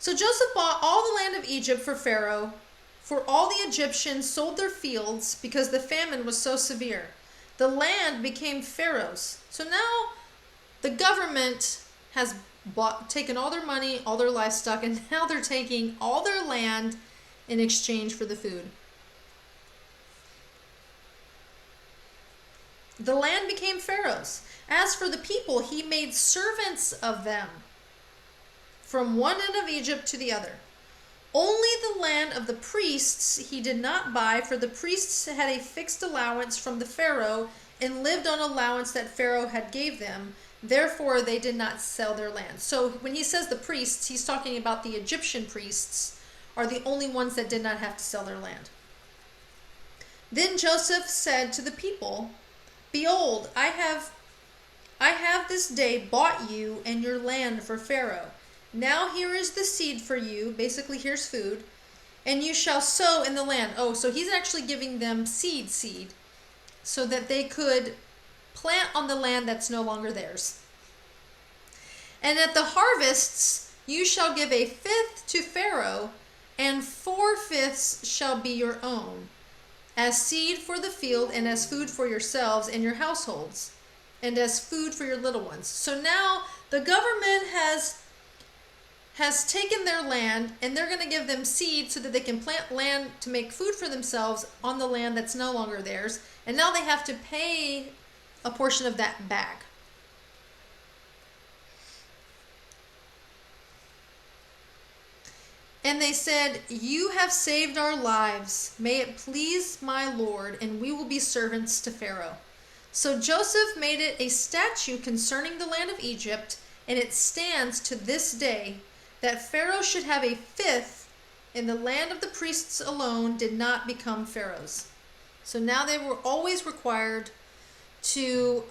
S1: So Joseph bought all the land of Egypt for Pharaoh, for all the Egyptians sold their fields because the famine was so severe. The land became Pharaoh's. So now the government has taken all their money, all their livestock, and now they're taking all their land in exchange for the food. The land became Pharaoh's. As for the people, he made servants of them from one end of Egypt to the other. Only the land of the priests he did not buy, for the priests had a fixed allowance from the Pharaoh and lived on allowance that Pharaoh had gave them. Therefore, they did not sell their land. So when he says the priests, he's talking about the Egyptian priests are the only ones that did not have to sell their land. Then Joseph said to the people, "Behold, I have this day bought you and your land for Pharaoh. Now here is the seed for you," basically here's food, "and you shall sow in the land." Oh, so he's actually giving them seed so that they could plant on the land that's no longer theirs. "And at the harvests you shall give a fifth to Pharaoh, and 4/5 shall be your own, as seed for the field, and as food for yourselves and your households, and as food for your little ones." So now the government has taken their land, and they're going to give them seed so that they can plant land to make food for themselves on the land that's no longer theirs. And now they have to pay a portion of that back. And they said, "You have saved our lives. May it please my Lord, and we will be servants to Pharaoh." So Joseph made it a statute concerning the land of Egypt, and it stands to this day, that Pharaoh should have a fifth, and the land of the priests alone did not become Pharaoh's. So now they were always required to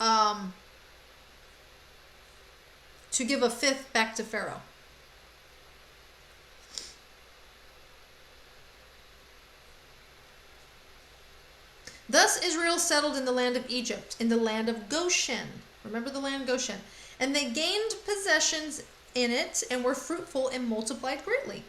S1: give a fifth back to Pharaoh. Thus Israel settled in the land of Egypt, in the land of Goshen. Remember the land of Goshen. And they gained possessions in it, and were fruitful and multiplied greatly.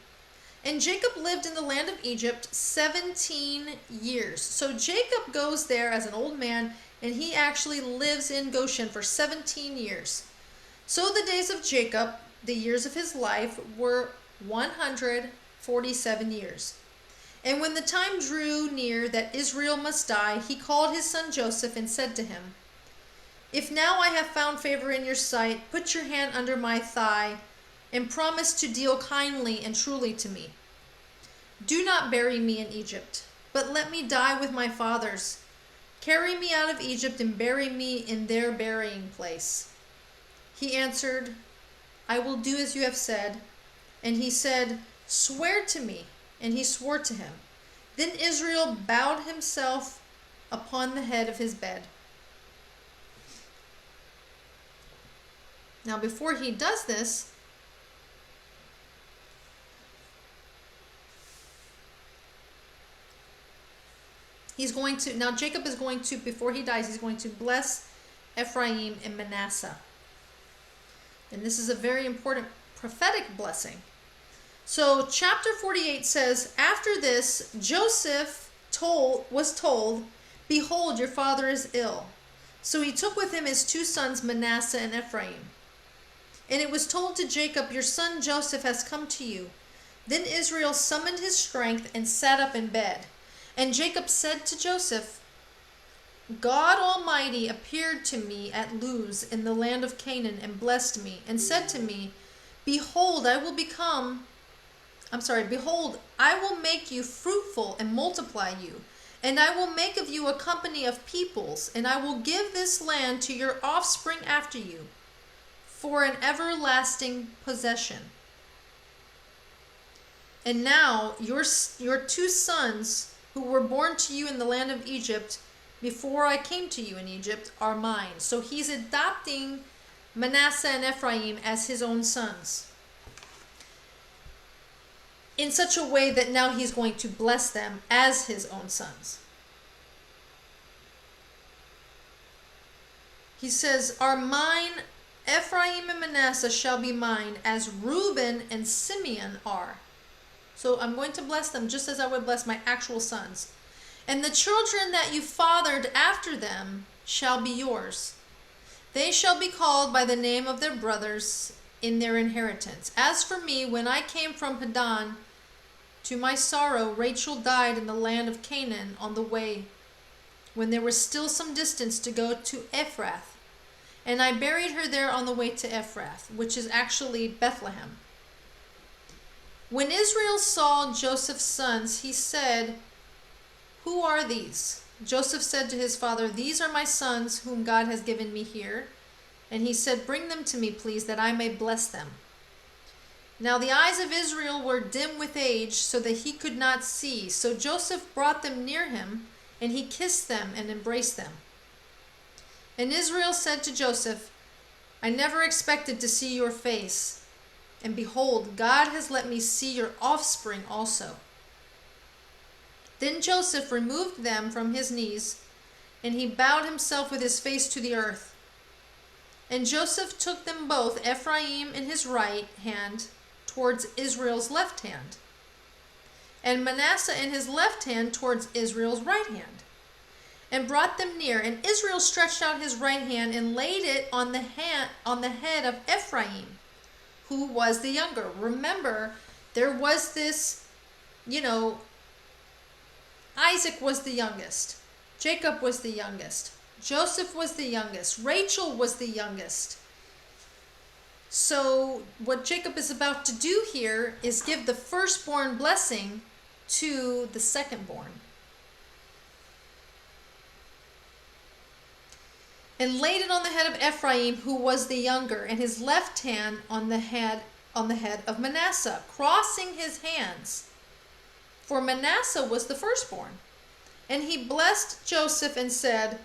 S1: And Jacob lived in the land of Egypt 17 years. So Jacob goes there as an old man, and he actually lives in Goshen for 17 years. So the days of Jacob, the years of his life, were 147 years. And when the time drew near that Israel must die, he called his son Joseph and said to him, "If now I have found favor in your sight, put your hand under my thigh, and promise to deal kindly and truly to me. Do not bury me in Egypt, but let me die with my fathers. Carry me out of Egypt and bury me in their burying place." He answered, "I will do as you have said." And he said, "Swear to me." And he swore to him. Then Israel bowed himself upon the head of his bed. Now, before he does this, Jacob is going to, before he dies, he's going to bless Ephraim and Manasseh. And this is a very important prophetic blessing. So chapter 48 says, "After this, Joseph was told, 'Behold, your father is ill.' So he took with him his two sons, Manasseh and Ephraim. And it was told to Jacob, 'Your son Joseph has come to you.' Then Israel summoned his strength and sat up in bed. And Jacob said to Joseph, 'God Almighty appeared to me at Luz in the land of Canaan and blessed me, and said to me, Behold, I will make you fruitful and multiply you, and I will make of you a company of peoples, and I will give this land to your offspring after you for an everlasting possession.' And now your two sons who were born to you in the land of Egypt before I came to you in Egypt are mine. So he's adopting Manasseh and Ephraim as his own sons, in such a way that now he's going to bless them as his own sons. He says, are mine, Ephraim and Manasseh shall be mine, as Reuben and Simeon are. So I'm going to bless them just as I would bless my actual sons. And the children that you fathered after them shall be yours. They shall be called by the name of their brothers in their inheritance. As for me, when I came from Padan, to my sorrow, Rachel died in the land of Canaan on the way, when there was still some distance to go to Ephrath. And I buried her there on the way to Ephrath, which is actually Bethlehem. When Israel saw Joseph's sons, he said, who are these? Joseph said to his father, these are my sons whom God has given me here. And he said, bring them to me, please, that I may bless them. Now the eyes of Israel were dim with age, so that he could not see. So Joseph brought them near him, and he kissed them and embraced them. And Israel said to Joseph, I never expected to see your face, and behold, God has let me see your offspring also. Then Joseph removed them from his knees, and he bowed himself with his face to the earth. And Joseph took them both, Ephraim in his right hand, towards Israel's left hand, and Manasseh in his left hand towards Israel's right hand, and brought them near. And Israel stretched out his right hand and laid it on the head of Ephraim, who was the younger. Remember, there was this, Isaac was the youngest, Jacob was the youngest, Joseph was the youngest, Rachel was the youngest. So what Jacob is about to do here is give the firstborn blessing to the secondborn. And laid it on the head of Ephraim, who was the younger, and his left hand on the head of Manasseh, crossing his hands. For Manasseh was the firstborn. And he blessed Joseph and said,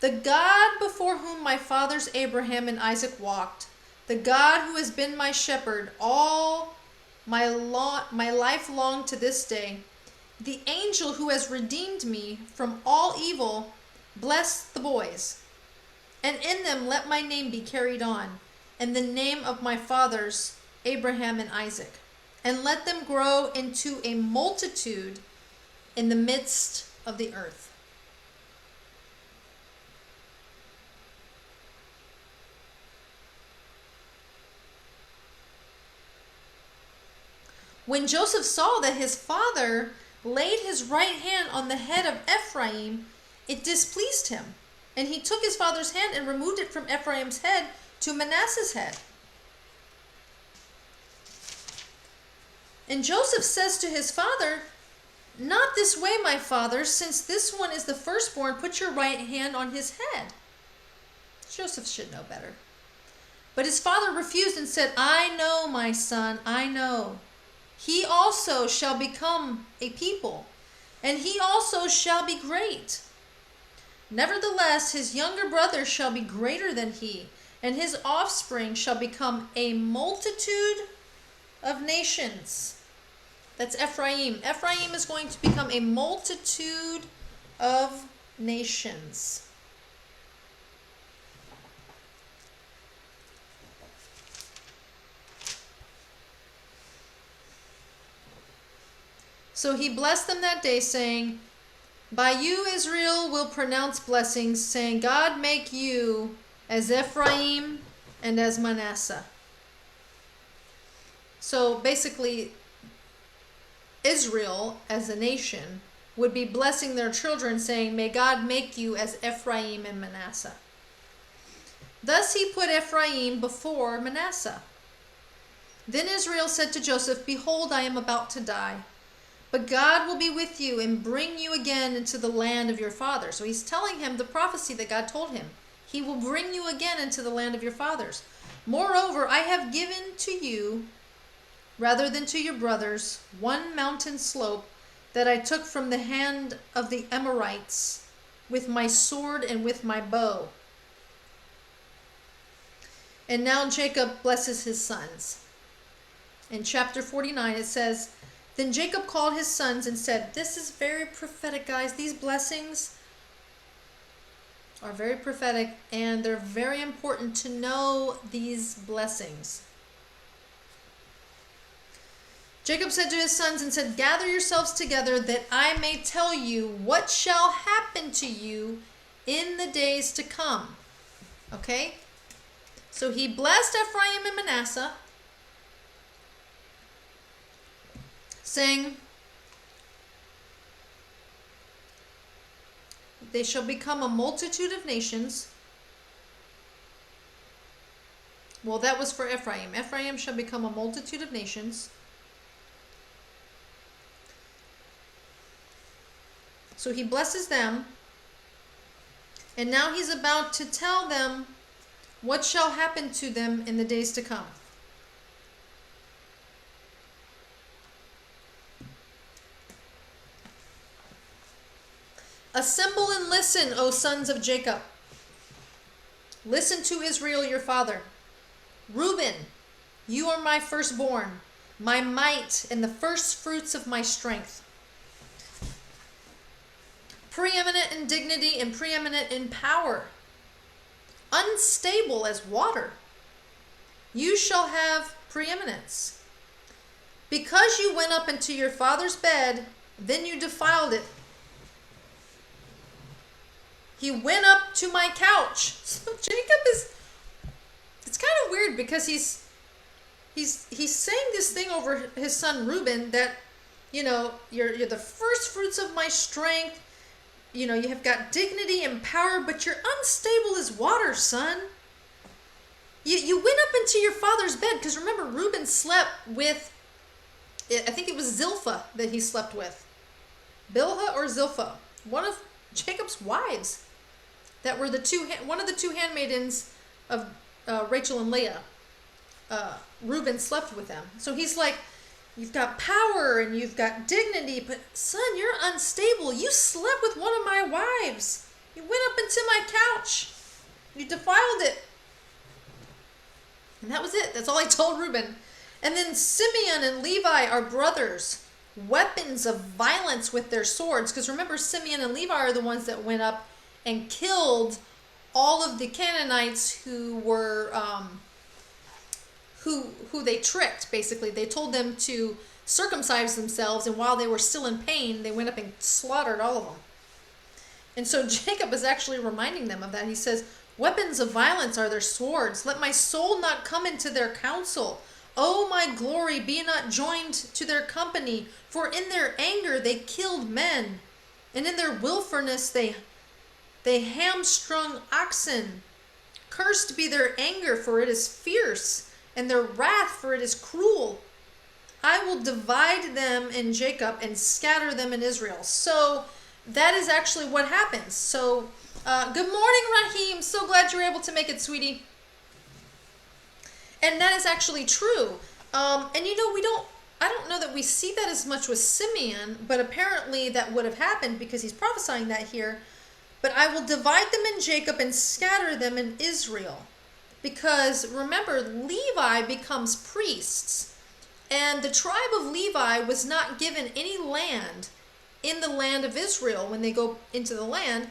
S1: the God before whom my fathers Abraham and Isaac walked, the God who has been my shepherd all my life long to this day, the angel who has redeemed me from all evil, bless the boys. And in them let my name be carried on, and the name of my fathers Abraham and Isaac. And let them grow into a multitude in the midst of the earth. When Joseph saw that his father laid his right hand on the head of Ephraim, it displeased him. And he took his father's hand and removed it from Ephraim's head to Manasseh's head. And Joseph says to his father, not this way, my father, since this one is the firstborn, put your right hand on his head. Joseph should know better. But his father refused and said, I know, my son, I know. He also shall become a people, and he also shall be great. Nevertheless, his younger brother shall be greater than he, and his offspring shall become a multitude of nations. That's Ephraim. Ephraim is going to become a multitude of nations. So he blessed them that day, saying, by you Israel will pronounce blessings, saying, God make you as Ephraim and as Manasseh. So basically, Israel as a nation would be blessing their children, saying, may God make you as Ephraim and Manasseh. Thus he put Ephraim before Manasseh. Then Israel said to Joseph, behold, I am about to die. But God will be with you and bring you again into the land of your fathers. So he's telling him the prophecy that God told him. He will bring you again into the land of your fathers. Moreover, I have given to you rather than to your brothers, one mountain slope that I took from the hand of the Amorites with my sword and with my bow. And now Jacob blesses his sons. In chapter 49 it says, then Jacob called his sons and said, this is very prophetic, guys. These blessings are very prophetic, and they're very important to know these blessings. Jacob said to his sons and said, gather yourselves together that I may tell you what shall happen to you in the days to come. Okay? So he blessed Ephraim and Manasseh, saying, they shall become a multitude of nations. Well, that was for Ephraim. Ephraim shall become a multitude of nations. So he blesses them. And now he's about to tell them what shall happen to them in the days to come. Assemble and listen, O sons of Jacob. Listen to Israel your father. Reuben, you are my firstborn, my might, and the first fruits of my strength. Preeminent in dignity and preeminent in power. Unstable as water. You shall have preeminence. Because you went up into your father's bed, then you defiled it. He went up to my couch. So Jacob it's kind of weird because he's saying this thing over his son Reuben that, you're the first fruits of my strength. You have got dignity and power, but you're unstable as water, son. You went up into your father's bed, because remember, Reuben slept with, I think it was Zilpah that he slept with. Bilhah or Zilpah, one of Jacob's wives, that were one of the two handmaidens of Rachel and Leah. Reuben slept with them. So he's like, you've got power and you've got dignity, but son, you're unstable. You slept with one of my wives. You went up into my couch. You defiled it. And that was it. That's all I told Reuben. And then Simeon and Levi are brothers, weapons of violence with their swords. Because remember, Simeon and Levi are the ones that went up and killed all of the Canaanites who were who they tricked. Basically, they told them to circumcise themselves, and while they were still in pain, they went up and slaughtered all of them. And so Jacob is actually reminding them of that. He says, weapons of violence are their swords. Let my soul not come into their counsel. Oh, my glory, be not joined to their company. For in their anger they killed men, and in their willfulness they hamstrung oxen. Cursed be their anger, for it is fierce, and their wrath, for it is cruel. I will divide them in Jacob and scatter them in Israel. So that is actually what happens. So good morning, Raheem. So glad you were able to make it, sweetie. And that is actually true. And I don't know that we see that as much with Simeon, but apparently that would have happened because he's prophesying that here. But I will divide them in Jacob and scatter them in Israel. Because remember, Levi becomes priests. And the tribe of Levi was not given any land in the land of Israel when they go into the land.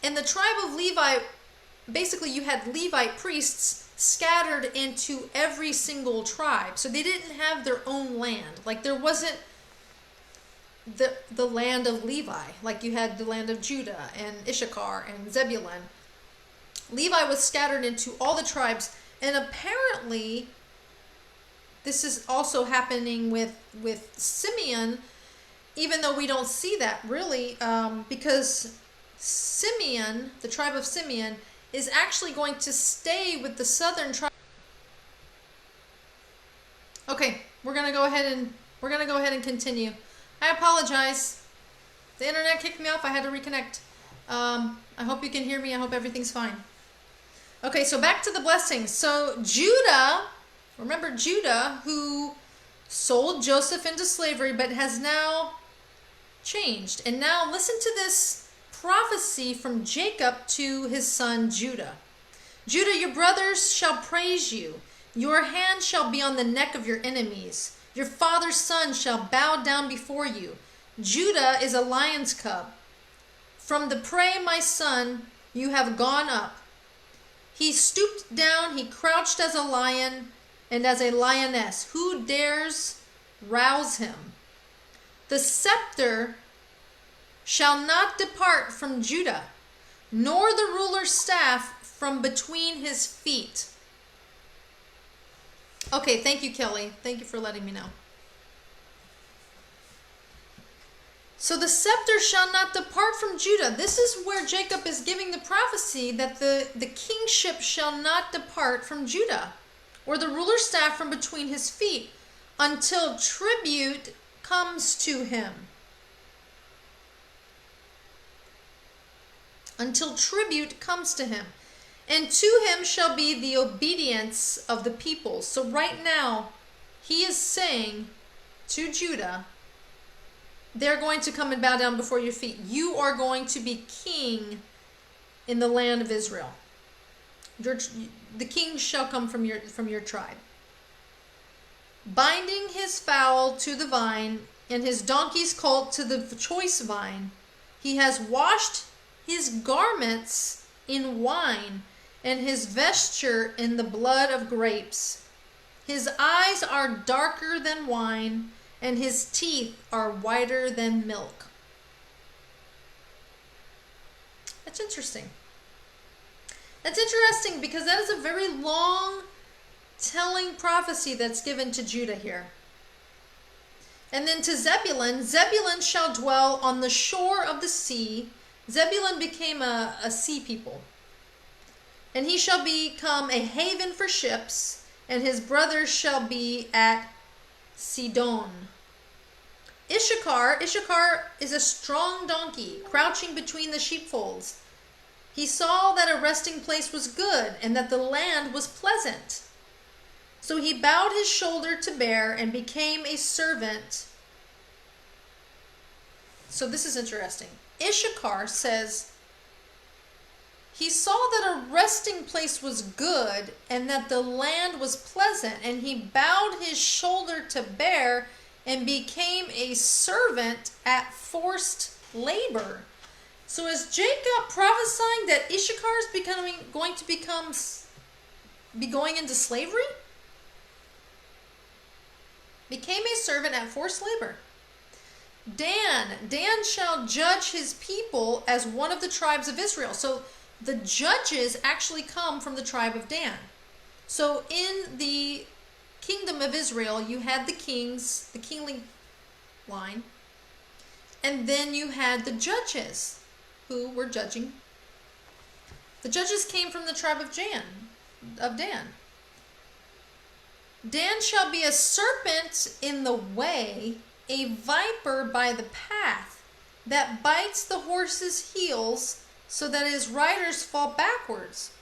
S1: And the tribe of Levi, basically you had Levite priests scattered into every single tribe. So they didn't have their own land. Like there wasn't the land of Levi. Like you had the land of Judah and Issachar and Zebulun. Levi was scattered into all the tribes. And apparently this is also happening with Simeon, even though we don't see that really, because Simeon, the tribe of Simeon, is actually going to stay with the southern tribe. Okay, we're gonna go ahead and continue. I apologize. The internet kicked me off. I had to reconnect. I hope you can hear me. I hope everything's fine. Okay, so back to the blessings. So Judah, remember Judah, who sold Joseph into slavery, but has now changed. And now listen to this prophecy from Jacob to his son Judah. Judah, your brothers shall praise you. Your hand shall be on the neck of your enemies. Your father's son shall bow down before you. Judah is a lion's cub. From the prey, my son, you have gone up. He stooped down, he crouched as a lion and as a lioness. Who dares rouse him? The scepter shall not depart from Judah, nor the ruler's staff from between his feet. Okay, thank you, Kelly. Thank you for letting me know. So the scepter shall not depart from Judah. This is where Jacob is giving the prophecy that the kingship shall not depart from Judah, or the ruler's staff from between his feet, until tribute comes to him. Until tribute comes to him. And to him shall be the obedience of the people. So right now, he is saying to Judah, they're going to come and bow down before your feet. You are going to be king in the land of Israel. The king shall come from your tribe. Binding his fowl to the vine and his donkey's colt to the choice vine, he has washed his garments in wine and his vesture in the blood of grapes. His eyes are darker than wine, and his teeth are whiter than milk. That's interesting. That's interesting because that is a very long telling prophecy that's given to Judah here. And then to Zebulun, Zebulun shall dwell on the shore of the sea. Zebulun became a sea people. And he shall become a haven for ships, and his brothers shall be at Sidon. Issachar is a strong donkey, crouching between the sheepfolds. He saw that a resting place was good, and that the land was pleasant. So he bowed his shoulder to bear, and became a servant. So this is interesting. Issachar says, he saw that a resting place was good and that the land was pleasant, and he bowed his shoulder to bear and became a servant at forced labor. So is Jacob prophesying that Issachar is going to be going into slavery? Became a servant at forced labor. Dan shall judge his people as one of the tribes of Israel. So the judges actually come from the tribe of Dan. So in the kingdom of Israel, you had the kings, the kingly line, and then you had the judges who were judging. The judges came from the tribe of Dan. Dan shall be a serpent in the way, a viper by the path, that bites the horse's heels, so that his riders fall backwards.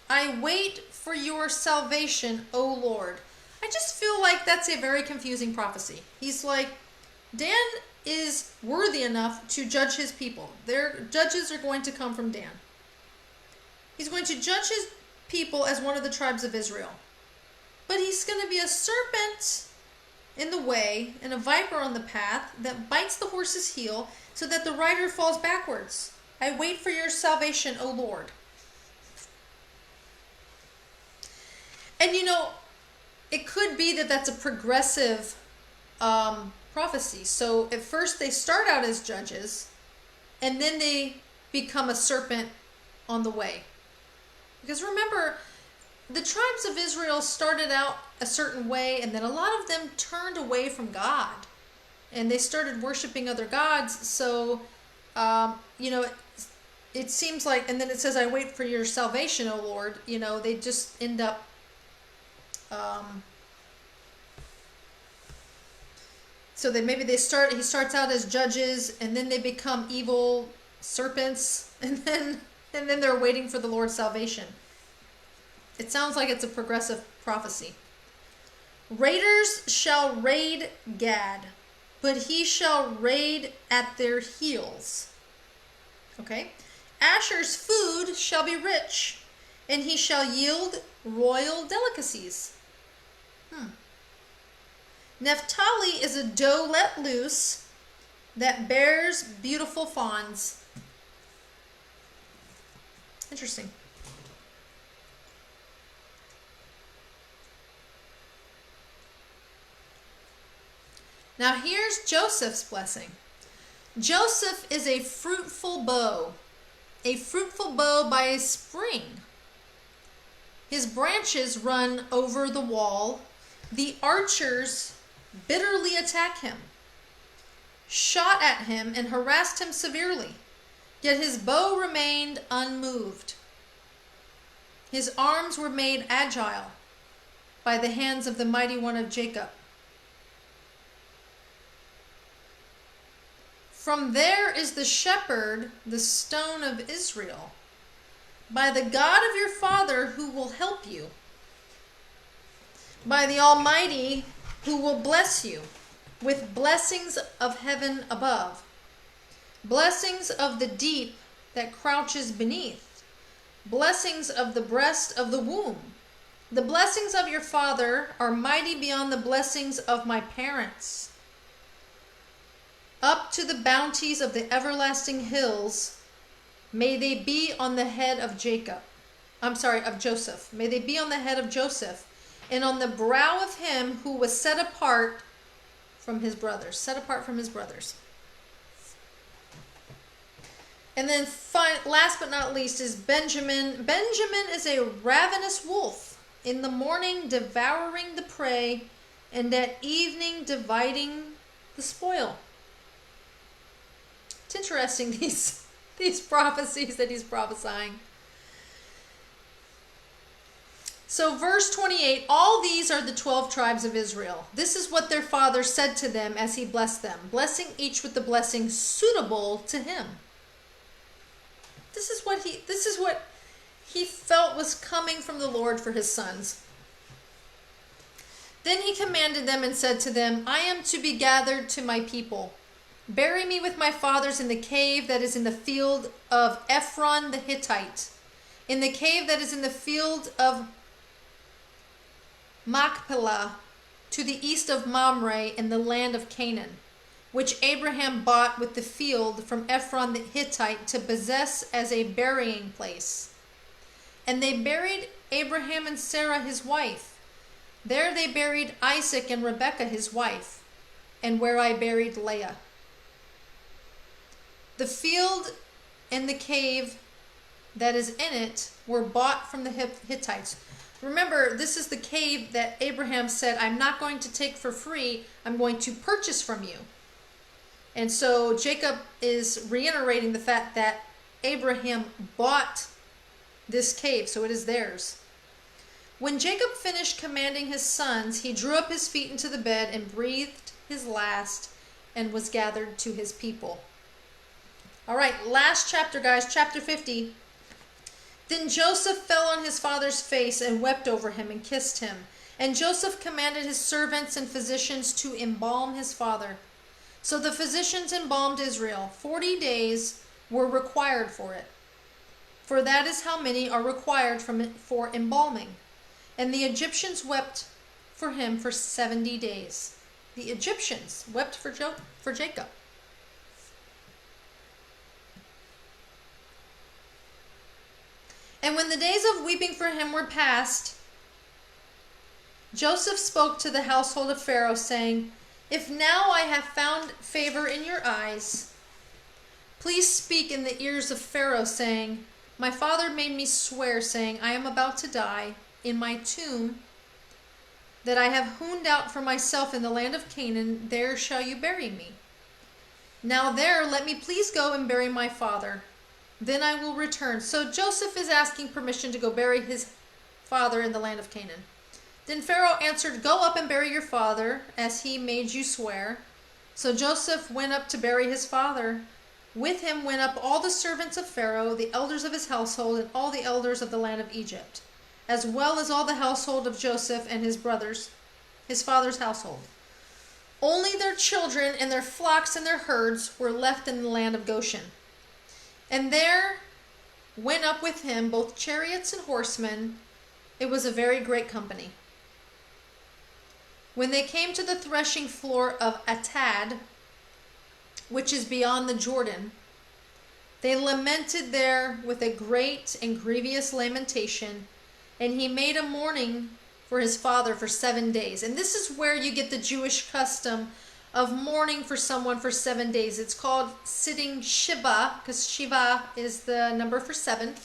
S1: I wait for your salvation, O Lord. I just feel like that's a very confusing prophecy. He's like, Dan is worthy enough to judge his people. Their judges are going to come from Dan. He's going to judge his people as one of the tribes of Israel. But he's going to be a serpent in the way and a viper on the path that bites the horse's heel so that the rider falls backwards. I wait for your salvation, O Lord. And it could be that that's a progressive prophecy. So at first they start out as judges, and then they become a serpent on the way. Because remember, the tribes of Israel started out a certain way, and then a lot of them turned away from God, and they started worshiping other gods. So, it seems like, and then it says, I wait for your salvation, O Lord. They just end up, so he starts out as judges, and then they become evil serpents, and then they're waiting for the Lord's salvation. It sounds like it's a progressive prophecy. Raiders shall raid Gad, but he shall raid at their heels. Okay. Asher's food shall be rich, and he shall yield royal delicacies. Naphtali is a doe let loose that bears beautiful fawns. Interesting. Now here's Joseph's blessing. Joseph is a fruitful bow by a spring. His branches run over the wall. The archers bitterly attack him, shot at him, and harassed him severely. Yet his bow remained unmoved. His arms were made agile by the hands of the mighty one of Jacob. From there is the shepherd, the stone of Israel, by the God of your father who will help you, by the Almighty who will bless you with blessings of heaven above, blessings of the deep that crouches beneath, blessings of the breast of the womb. The blessings of your father are mighty beyond the blessings of my parents. Up to the bounties of the everlasting hills, may they be on the head of of Joseph. May they be on the head of Joseph, and on the brow of him who was set apart from his brothers. Set apart from his brothers. And then last but not least is Benjamin. Benjamin is a ravenous wolf, in the morning devouring the prey, and at evening dividing the spoil. It's interesting, these prophecies that he's prophesying. So verse 28, all these are the 12 tribes of Israel. This is what their father said to them as he blessed them, blessing each with the blessing suitable to him. This is what he felt was coming from the Lord for his sons. Then he commanded them and said to them, I am to be gathered to my people. Bury me with my fathers in the cave that is in the field of Ephron the Hittite, in the cave that is in the field of Machpelah, to the east of Mamre in the land of Canaan, which Abraham bought with the field from Ephron the Hittite to possess as a burying place. And they buried Abraham and Sarah his wife. There they buried Isaac and Rebekah his wife, and where I buried Leah. The field and the cave that is in it were bought from the Hittites. Remember, this is the cave that Abraham said, I'm not going to take for free, I'm going to purchase from you. And so Jacob is reiterating the fact that Abraham bought this cave, so it is theirs. When Jacob finished commanding his sons, he drew up his feet into the bed and breathed his last and was gathered to his people. All right, last chapter, guys, chapter 50. Then Joseph fell on his father's face and wept over him and kissed him. And Joseph commanded his servants and physicians to embalm his father. So the physicians embalmed Israel. 40 days were required for it. For that is how many are required for embalming. And the Egyptians wept for him for 70 days. The Egyptians wept for Jacob. And when the days of weeping for him were past, Joseph spoke to the household of Pharaoh, saying, If now I have found favor in your eyes, please speak in the ears of Pharaoh, saying, My father made me swear, saying, I am about to die in my tomb that I have hewn out for myself in the land of Canaan. There shall you bury me. Now there let me please go and bury my father. Then I will return. So Joseph is asking permission to go bury his father in the land of Canaan. Then Pharaoh answered, Go up and bury your father, as he made you swear. So Joseph went up to bury his father. With him went up all the servants of Pharaoh, the elders of his household, and all the elders of the land of Egypt, as well as all the household of Joseph and his brothers. his father's household. Only their children and their flocks and their herds were left in the land of Goshen. And there went up with him both chariots and horsemen. It was a very great company. When they came to the threshing floor of Atad, which is beyond the Jordan, they lamented there with a great and grievous lamentation, and he made a mourning for his father for 7 days. And this is where you get the Jewish custom of mourning for someone for 7 days. It's called sitting Shiva, because Shiva is the number for 7.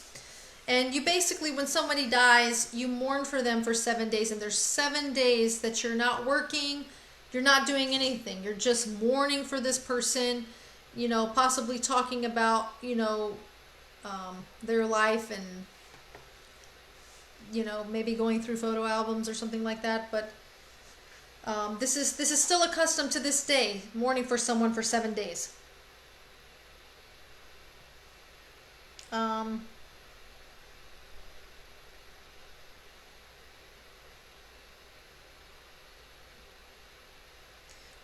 S1: And you basically, when somebody dies, you mourn for them for 7 days. And there's 7 days that you're not working, you're not doing anything. You're just mourning for this person, you know, possibly talking about, you know, their life and, you know, maybe going through photo albums or something like that. But this is still a custom to this day, mourning for someone for 7 days.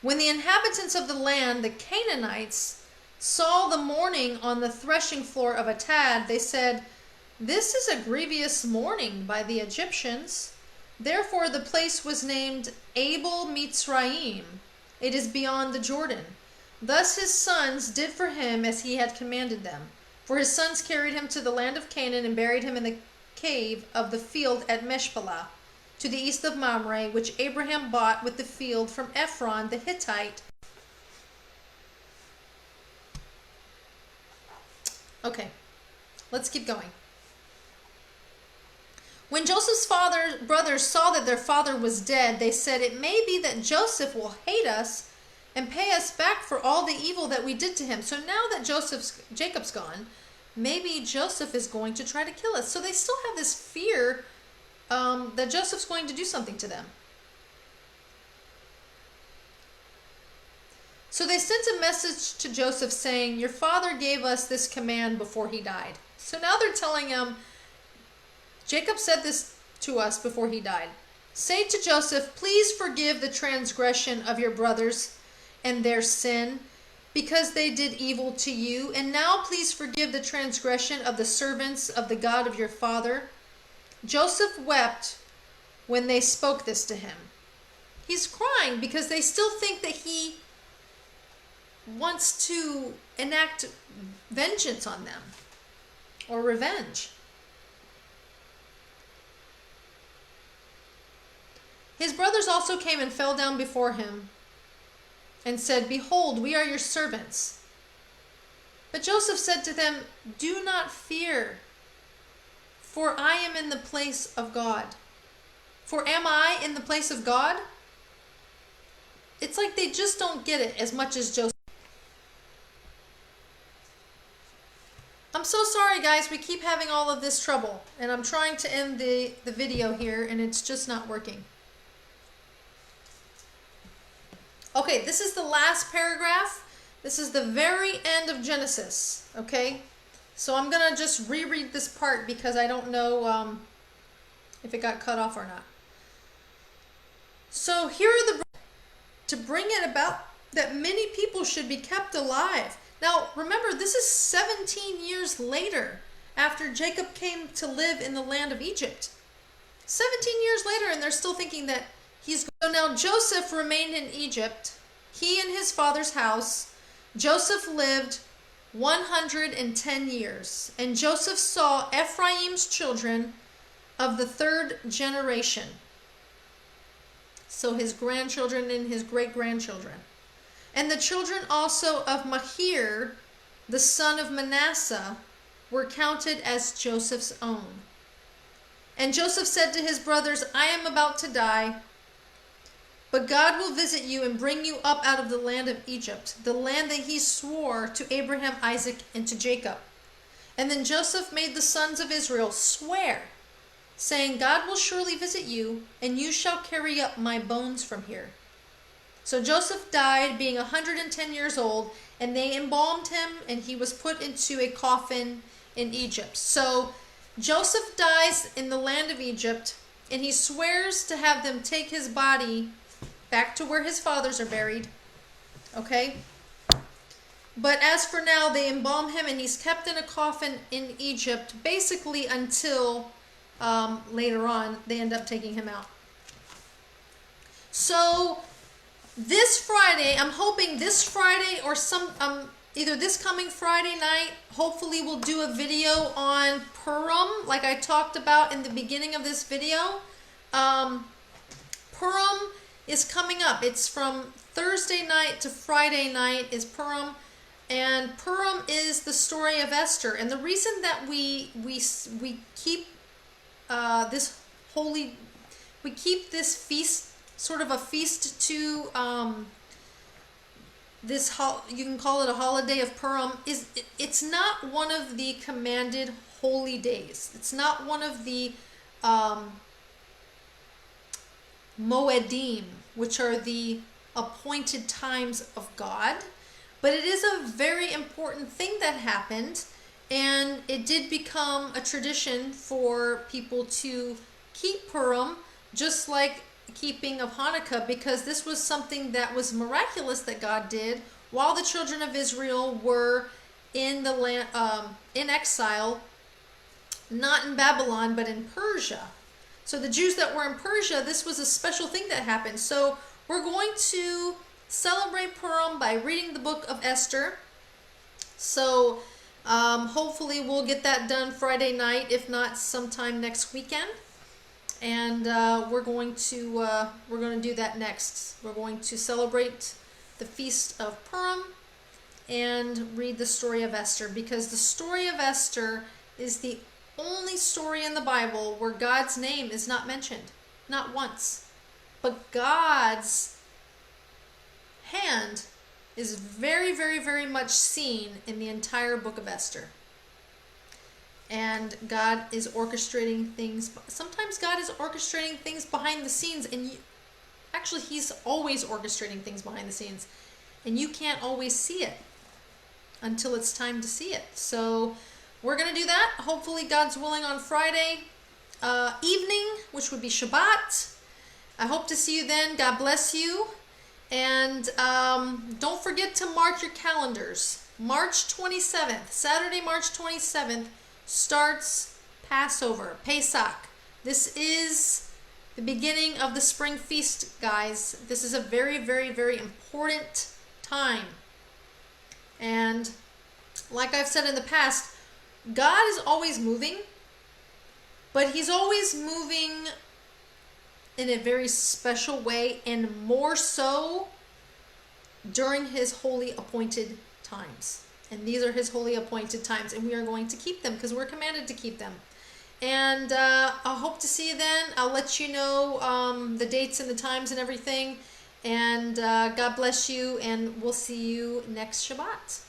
S1: When the inhabitants of the land, the Canaanites, saw the mourning on the threshing floor of Atad, they said, "This is a grievous mourning by the Egyptians." Therefore the place was named Abel Mitzrayim. It is beyond the Jordan. Thus his sons did for him as he had commanded them. For his sons carried him to the land of Canaan and buried him in the cave of the field at Meshpelah, to the east of Mamre, which Abraham bought with the field from Ephron the Hittite. Okay, let's keep going. When Joseph's brothers saw that their father was dead, they said, "It may be that Joseph will hate us and pay us back for all the evil that we did to him." So now that Jacob's gone, maybe Joseph is going to try to kill us. So they still have this fear that Joseph's going to do something to them. So they sent a message to Joseph saying, "Your father gave us this command before he died." So now they're telling him, Jacob said this to us before he died. "Say to Joseph, please forgive the transgression of your brothers and their sin, because they did evil to you. And now please forgive the transgression of the servants of the God of your father." Joseph wept when they spoke this to him. He's crying because they still think that he wants to enact vengeance on them or revenge. His brothers also came and fell down before him and said, "Behold, we are your servants." But Joseph said to them, "Do not fear, for I am in the place of God." For am I in the place of God? It's like they just don't get it as much as Joseph. I'm so sorry, guys. We keep having all of this trouble. And I'm trying to end the video here, and it's just not working. Okay, this is the last paragraph. This is the very end of Genesis, okay? So I'm going to just reread this part because I don't know if it got cut off or not. So here are to bring it about that many people should be kept alive. Now, remember, this is 17 years later after Jacob came to live in the land of Egypt. 17 years later, and they're still thinking that he's... So now Joseph remained in Egypt, he and his father's house. Joseph lived 110 years, and Joseph saw Ephraim's children of the 3rd generation. So his grandchildren and his great-grandchildren. And the children also of Machir, the son of Manasseh, were counted as Joseph's own. And Joseph said to his brothers, "I am about to die, but God will visit you and bring you up out of the land of Egypt, the land that he swore to Abraham, Isaac, and to Jacob." And then Joseph made the sons of Israel swear, saying, "God will surely visit you, and you shall carry up my bones from here." So Joseph died, being 110 years old, and they embalmed him, and he was put into a coffin in Egypt. So Joseph dies in the land of Egypt, and he swears to have them take his body back to where his fathers are buried. Okay? But as for now, they embalm him and he's kept in a coffin in Egypt basically until later on they end up taking him out. So this Friday, I'm hoping this Friday or either this coming Friday night, hopefully we'll do a video on Purim, like I talked about in the beginning of this video. Purim is coming up. It's from Thursday night to Friday night is Purim. And Purim is the story of Esther. And the reason that we keep we keep this feast, sort of a feast to you can call it a holiday of Purim, it's not one of the commanded holy days. It's not one of the Moedim, which are the appointed times of God. But it is a very important thing that happened, and it did become a tradition for people to keep Purim, just like keeping of Hanukkah, because this was something that was miraculous that God did while the children of Israel were in the land, in exile, not in Babylon, but in Persia. So the Jews that were in Persia, this was a special thing that happened. So we're going to celebrate Purim by reading the book of Esther. So hopefully we'll get that done Friday night, if not sometime next weekend. And we're going to do that next. We're going to celebrate the feast of Purim and read the story of Esther, because the story of Esther is the only story in the Bible where God's name is not mentioned, not once. But God's hand is very, very, very much seen in the entire book of Esther. And God is orchestrating things. Sometimes God is orchestrating things behind the scenes, and actually he's always orchestrating things behind the scenes, and you can't always see it until it's time to see it. So we're going to do that, hopefully God's willing, on Friday evening, which would be Shabbat. I hope to see you then. God bless you. And don't forget to mark your calendars. March 27th, Saturday, March 27th, starts Passover, Pesach. This is the beginning of the spring feast, guys. This is a very, very, very important time. And like I've said in the past, God is always moving, but he's always moving in a very special way, and more so during his holy appointed times. And these are his holy appointed times, and we are going to keep them because we're commanded to keep them. And I hope to see you then. I'll let you know the dates and the times and everything. And God bless you, and we'll see you next Shabbat.